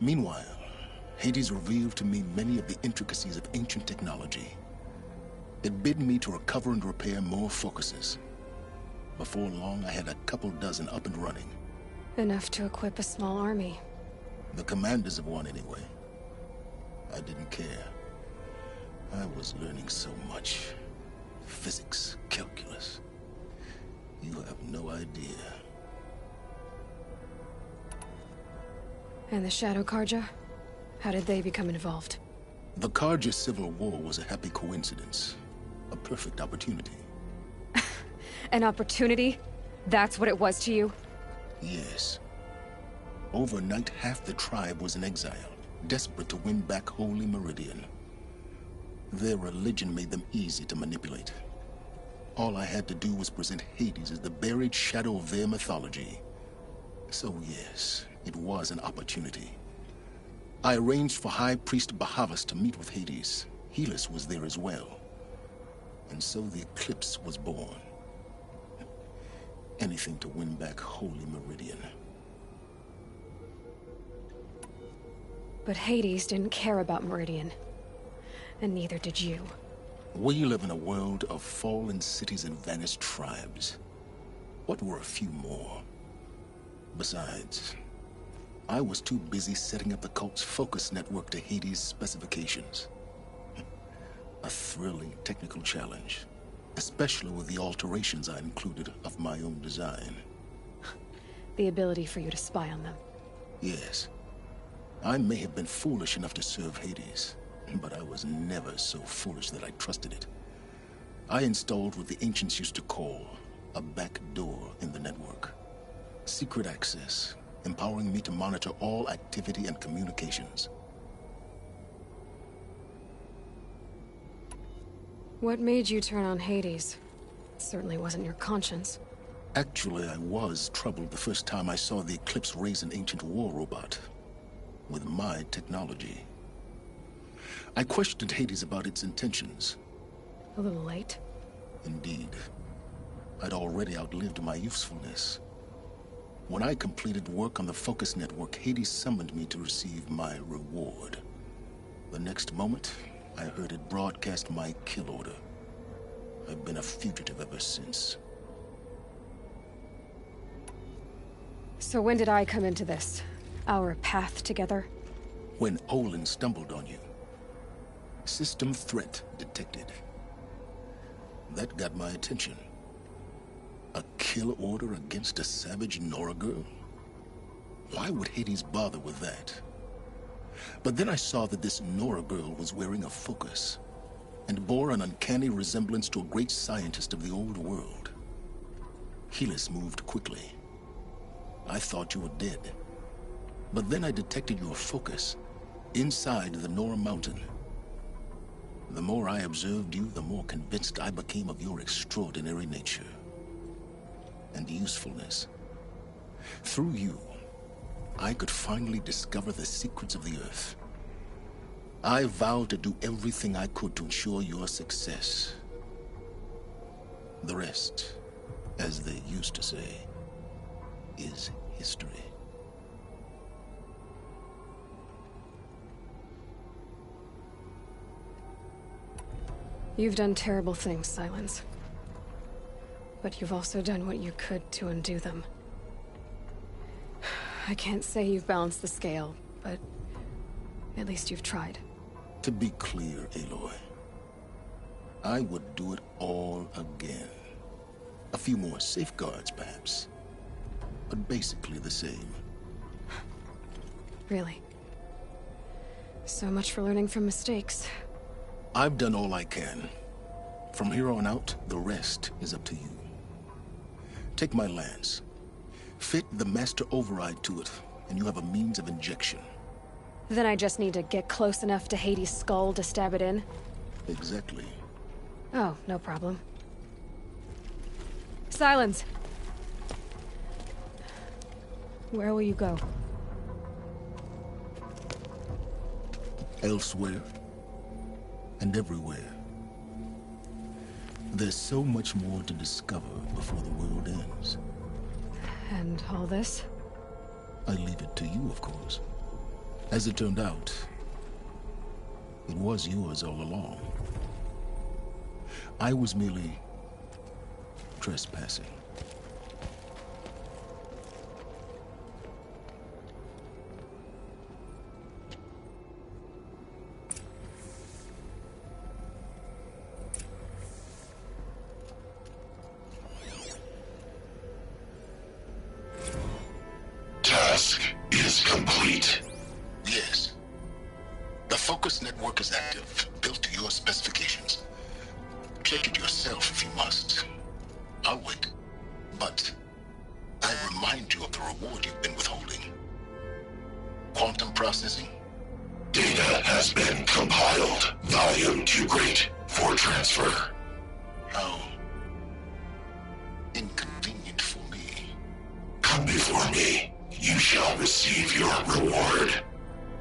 Meanwhile, Hades revealed to me many of the intricacies of ancient technology. It bid me to recover and repair more focuses. Before long, I had a couple dozen up and running. Enough to equip a small army. The commanders of one, anyway. I didn't care. I was learning so much. Physics, calculus. You have no idea. And the Shadow Karja? How did they become involved? The Karja Civil War was a happy coincidence. A perfect opportunity. An opportunity? That's what it was to you? Yes. Overnight, half the tribe was in exile, desperate to win back Holy Meridian. Their religion made them easy to manipulate. All I had to do was present Hades as the buried shadow of their mythology. So yes, it was an opportunity. I arranged for High Priest Bahavas to meet with Hades. Helis was there as well. And so the eclipse was born. Anything to win back Holy Meridian. But Hades didn't care about Meridian. And neither did you. We live in a world of fallen cities and vanished tribes. What were a few more? Besides, I was too busy setting up the cult's focus network to Hades' specifications. A thrilling technical challenge, especially with the alterations I included of my own design. The ability for you to spy on them. Yes. I may have been foolish enough to serve Hades, but I was never so foolish that I trusted it. I installed what the ancients used to call a back door in the network. Secret access, empowering me to monitor all activity and communications. What made you turn on Hades? It certainly wasn't your conscience. Actually, I was troubled the first time I saw the Eclipse raise an ancient war robot. With my technology. I questioned Hades about its intentions. A little late? Indeed. I'd already outlived my usefulness. When I completed work on the Focus Network, Hades summoned me to receive my reward. The next moment, I heard it broadcast my kill order. I've been a fugitive ever since. So when did I come into this? Our path together? When Olin stumbled on you. System threat detected. That got my attention. A kill order against a savage Nora girl? Why would Hades bother with that? But then I saw that this Nora girl was wearing a focus, and bore an uncanny resemblance to a great scientist of the old world. Helis moved quickly. I thought you were dead. But then I detected your focus inside the Nora mountain. The more I observed you, the more convinced I became of your extraordinary nature and usefulness. Through you, I could finally discover the secrets of the Earth. I vowed to do everything I could to ensure your success. The rest, as they used to say, is history. You've done terrible things, Silence. But you've also done what you could to undo them. I can't say you've balanced the scale, but at least you've tried. To be clear, Aloy, I would do it all again. A few more safeguards, perhaps, but basically the same. Really? So much for learning from mistakes. I've done all I can. From here on out, the rest is up to you. Take my lance. Fit the master override to it, and you have a means of injection. Then I just need to get close enough to Hades' skull to stab it in? Exactly. Oh, no problem. Silence! Where will you go? Elsewhere. And everywhere. There's so much more to discover before the world ends. And all this? I leave it to you, of course. As it turned out, it was yours all along. I was merely trespassing. Task is complete. Yes. The focus network is active, built to your specifications. Check it yourself if you must. I'll wait. But I remind you of the reward you've been withholding. Quantum processing? Data has been compiled. Volume too great for transfer. How inconvenient for me. Come before me. You shall receive your reward.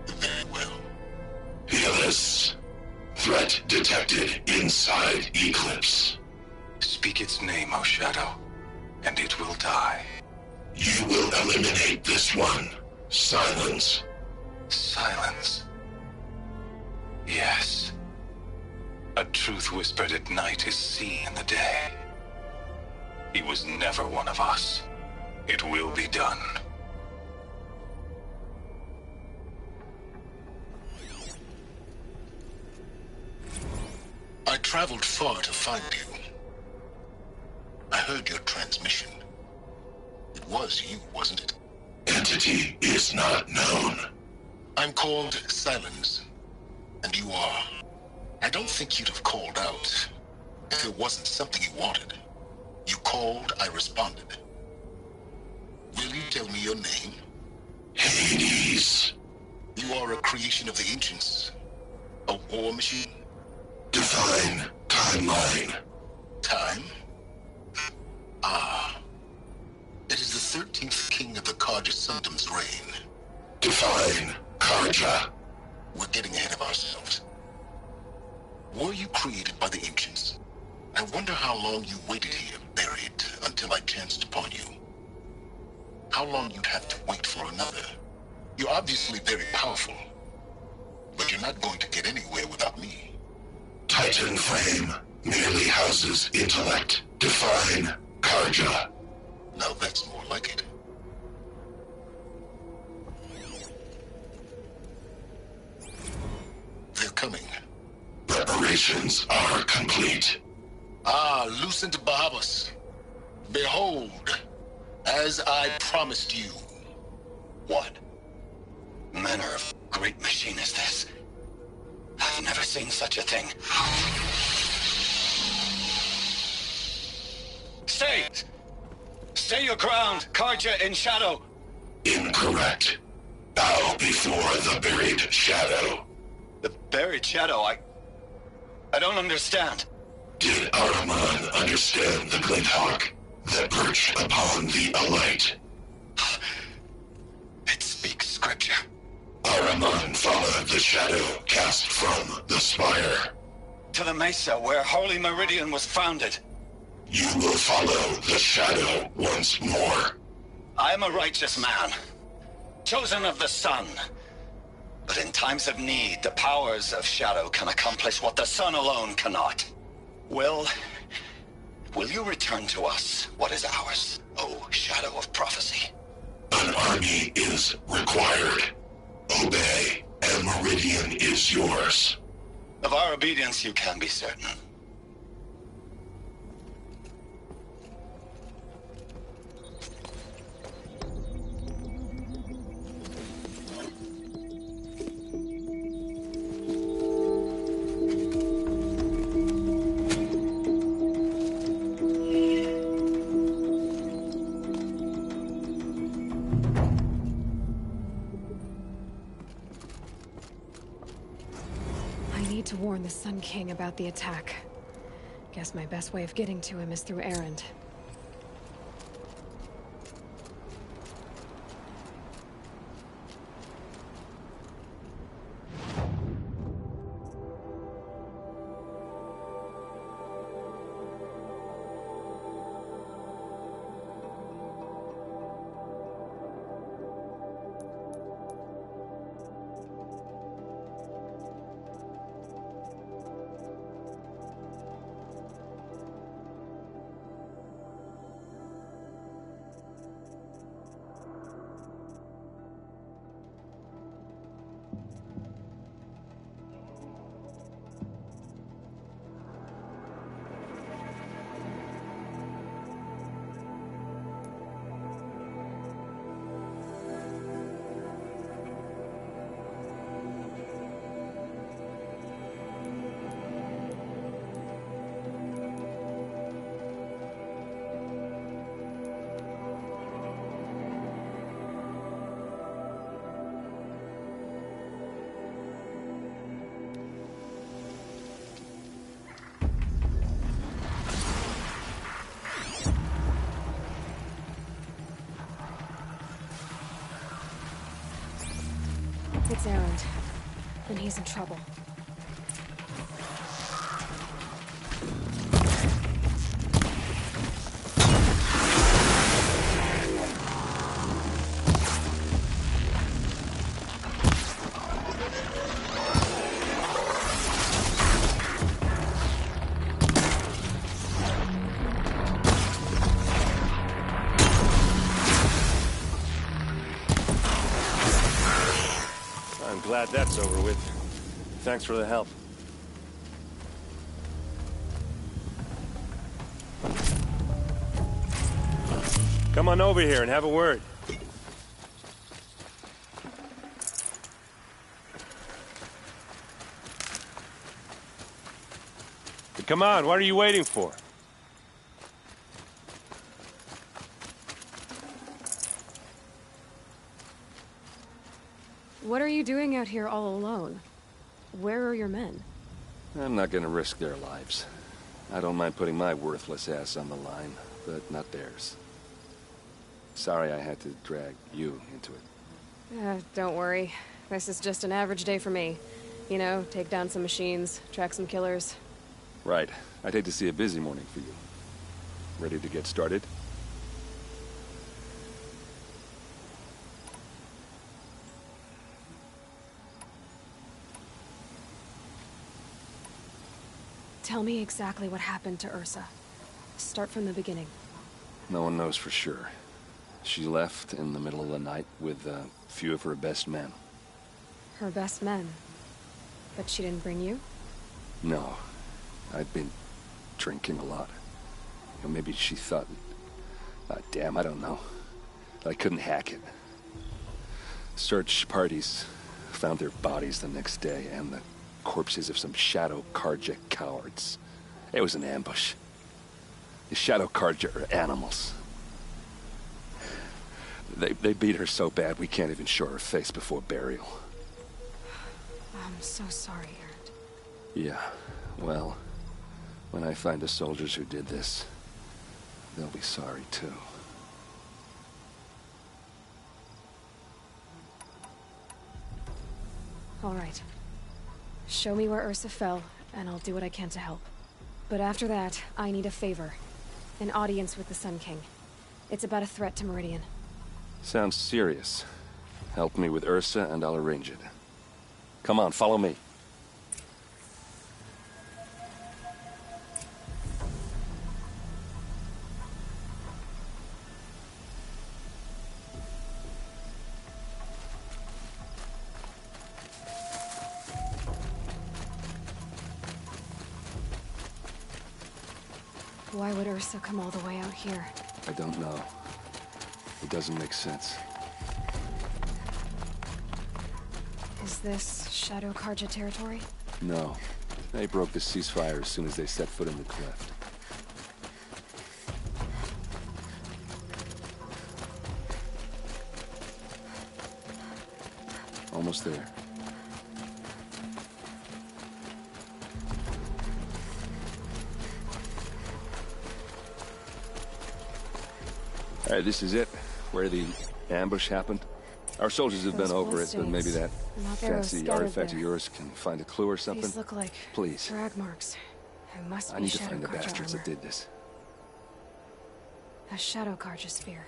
Very well. Helis. Threat detected inside Eclipse. Speak its name, O Shadow, and it will die. You will eliminate this one. Silence. Silence. Yes. A truth whispered at night is seen in the day. He was never one of us. It will be done. I traveled far to find you. I heard your transmission. It was you, wasn't it? Entity is not known. I'm called Silence, and you are. I don't think you'd have called out if it wasn't something you wanted. You called, I responded. Will you tell me your name? Hades. You are a creation of the ancients. A war machine? Define timeline. Time? Ah. It is the 13th king of the Karja Sundam's reign. Define Karja. We're getting ahead of ourselves. Were you created by the ancients? I wonder how long you waited here, buried, until I chanced upon you. How long you'd have to wait for another. You're obviously very powerful, but you're not going to get anywhere without me. Titan Flame merely houses intellect. Define Karja. Now that's more like it. They're coming. Preparations are complete. Ah, Lucent Bahabas. Behold, as I promised you. What manner of great machine is this? I've never seen such a thing. Stay! Stay your ground, Karja in shadow! Incorrect. Bow before the buried shadow. The buried shadow, I don't understand. Did Araman understand the glint hawk that perched upon the alight? It speaks scripture. Araman followed the shadow cast from the spire. To the mesa where Holy Meridian was founded. You will follow the shadow once more. I am a righteous man, chosen of the sun. But in times of need, the powers of shadow can accomplish what the sun alone cannot. Will you return to us what is ours, O Shadow of Prophecy? An army is required. Obey, and Meridian is yours. Of our obedience you can be certain. To warn the Sun King about the attack. Guess my best way of getting to him is through Erend. It's Erend, and he's in trouble. Glad that's over with. Thanks for the help. Come on over here and have a word. Come on, what are you waiting for? What are you doing out here all alone? Where are your men? I'm not gonna risk their lives. I don't mind putting my worthless ass on the line, but not theirs. Sorry I had to drag you into it. Don't worry. This is just an average day for me. You know, take down some machines, track some killers. Right. I'd hate to see a busy morning for you. Ready to get started? Tell me exactly what happened to Ursa. Start from the beginning. No one knows for sure. She left in the middle of the night with a few of her best men. Her best men? But she didn't bring you? No. I'd been drinking a lot. You know, maybe she thought... damn, I don't know. I couldn't hack it. Search parties found their bodies the next day, and the corpses of some Shadow Karja cowards. It was an ambush. The Shadow Karja are animals. They beat her so bad we can't even show her face before burial. I'm so sorry, Erend. Yeah, Well, when I find the soldiers who did this, they'll be sorry too. All right. Show me where Ursa fell, and I'll do what I can to help. But after that, I need a favor. An audience with the Sun King. It's about a threat to Meridian. Sounds serious. Help me with Ursa, and I'll arrange it. Come on, follow me. Why would Ursa come all the way out here? I don't know. It doesn't make sense. Is this Shadow Karja territory? No. They broke the ceasefire as soon as they set foot in the cleft. Almost there. All right, this is it. Where the ambush happened. Our soldiers have been over it, but maybe that fancy artifact of yours can find a clue or something. These look like please. drag marks. It must be I need to Shadow find the Karja bastards armor. that did this. A Shadow Karja spear.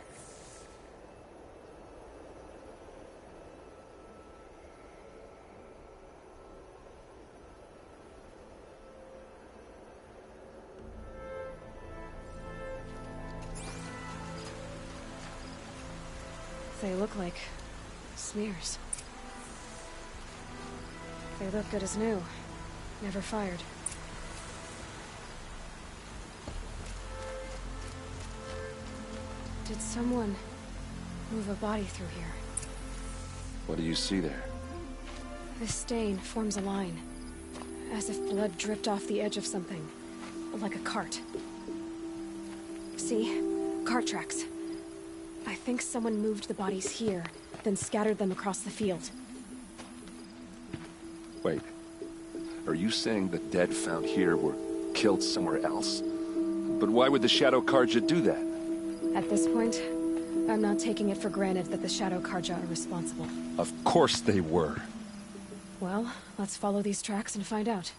They look like smears. They look good as new. Never fired. Did someone move a body through here? What do you see there? This stain forms a line, as if blood dripped off the edge of something, like a cart. See? Cart tracks. I think someone moved the bodies here, then scattered them across the field. Wait. Are you saying the dead found here were killed somewhere else? But why would the Shadow Karja do that? At this point, I'm not taking it for granted that the Shadow Karja are responsible. Of course they were. Well, let's follow these tracks and find out.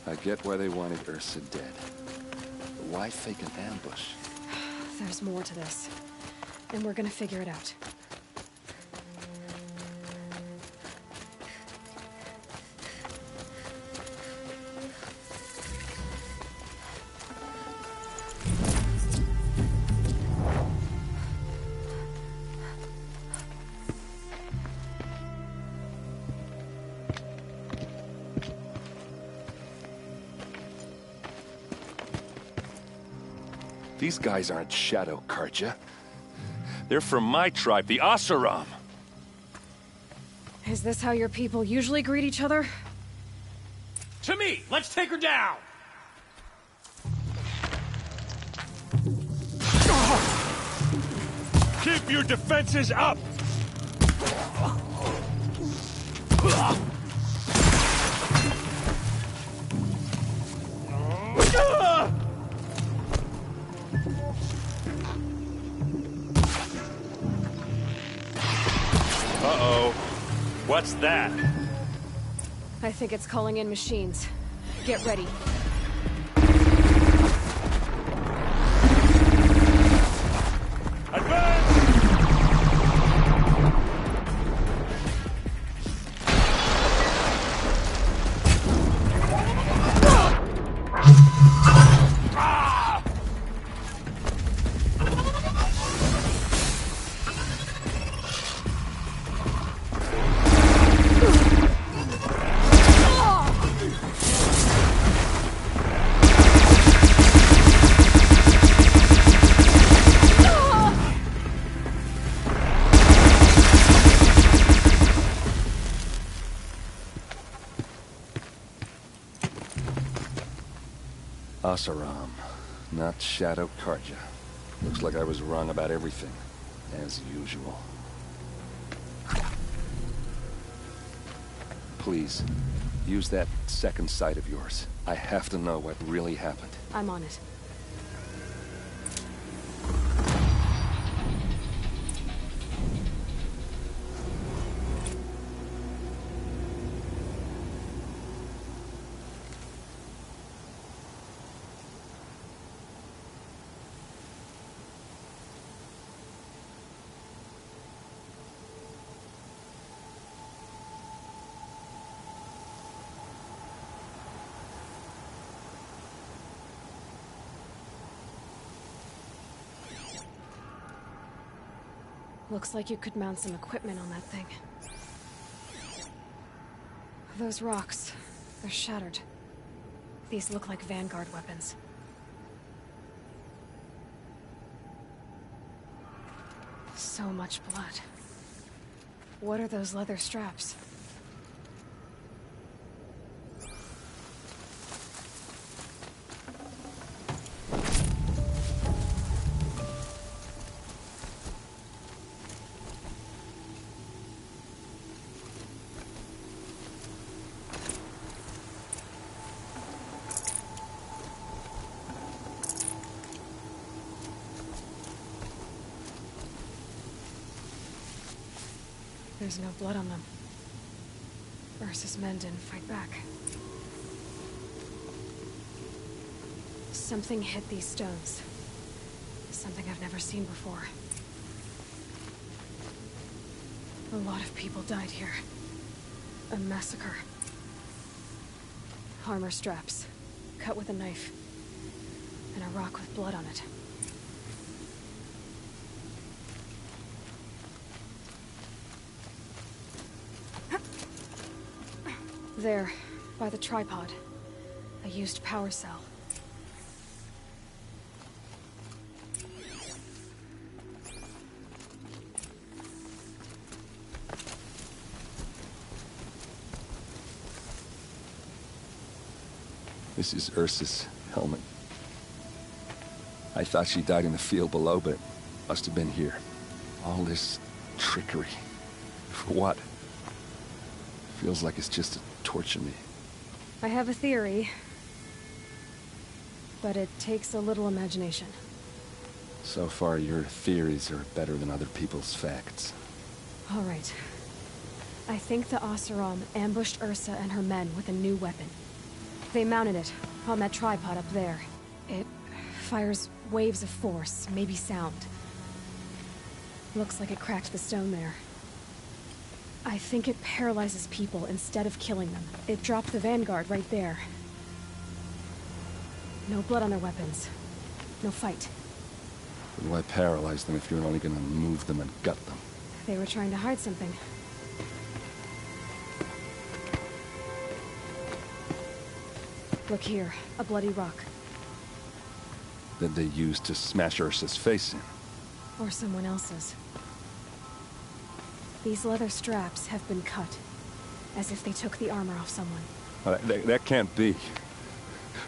I get why they wanted Ursa dead. But why fake an ambush? There's more to this, and we're gonna figure it out. These guys aren't Shadow Karja. They're from my tribe, the Asuram. Is this how your people usually greet each other? To me! Let's take her down! Keep your defenses up! Uh-oh. What's that? I think it's calling in machines. Get ready. Asaram, not Shadow Karja. Looks like I was wrong about everything, as usual. Please, use that second sight of yours. I have to know what really happened. I'm on it. Looks like you could mount some equipment on that thing. Those rocks, they're shattered. These look like Vanguard weapons. So much blood. What are those leather straps? There's no blood on them. Ursa's men didn't fight back. Something hit these stones. Something I've never seen before. A lot of people died here. A massacre. Armor straps, cut with a knife, and a rock with blood on it. There, by the tripod. A used power cell. This is Ursa's helmet. I thought she died in the field below, but must have been here. All this trickery. For what? Feels like it's just to torture me. I have a theory, but it takes a little imagination. So far, your theories are better than other people's facts. All right. I think the Oseram ambushed Ursa and her men with a new weapon. They mounted it on that tripod up there. It fires waves of force, maybe sound. Looks like it cracked the stone there. I think it paralyzes people instead of killing them. It dropped the Vanguard right there. No blood on their weapons. No fight. But why paralyze them if you're only gonna move them and gut them? They were trying to hide something. Look here, a bloody rock. That they used to smash Ursa's face in. Or someone else's. These leather straps have been cut, as if they took the armor off someone. That can't be.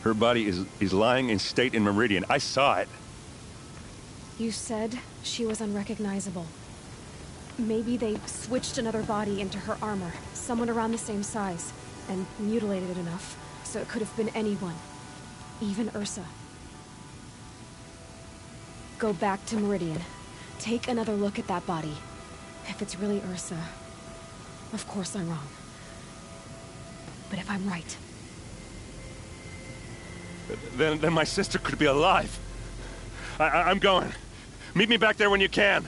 Her body is lying in state in Meridian. I saw it. You said she was unrecognizable. Maybe they switched another body into her armor, someone around the same size, and mutilated it enough, so it could have been anyone. Even Ursa. Go back to Meridian. Take another look at that body. If it's really Ursa, of course I'm wrong. But if I'm right... Then my sister could be alive. I'm going. Meet me back there when you can.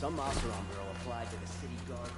Some Oseram girl applied to the city guard.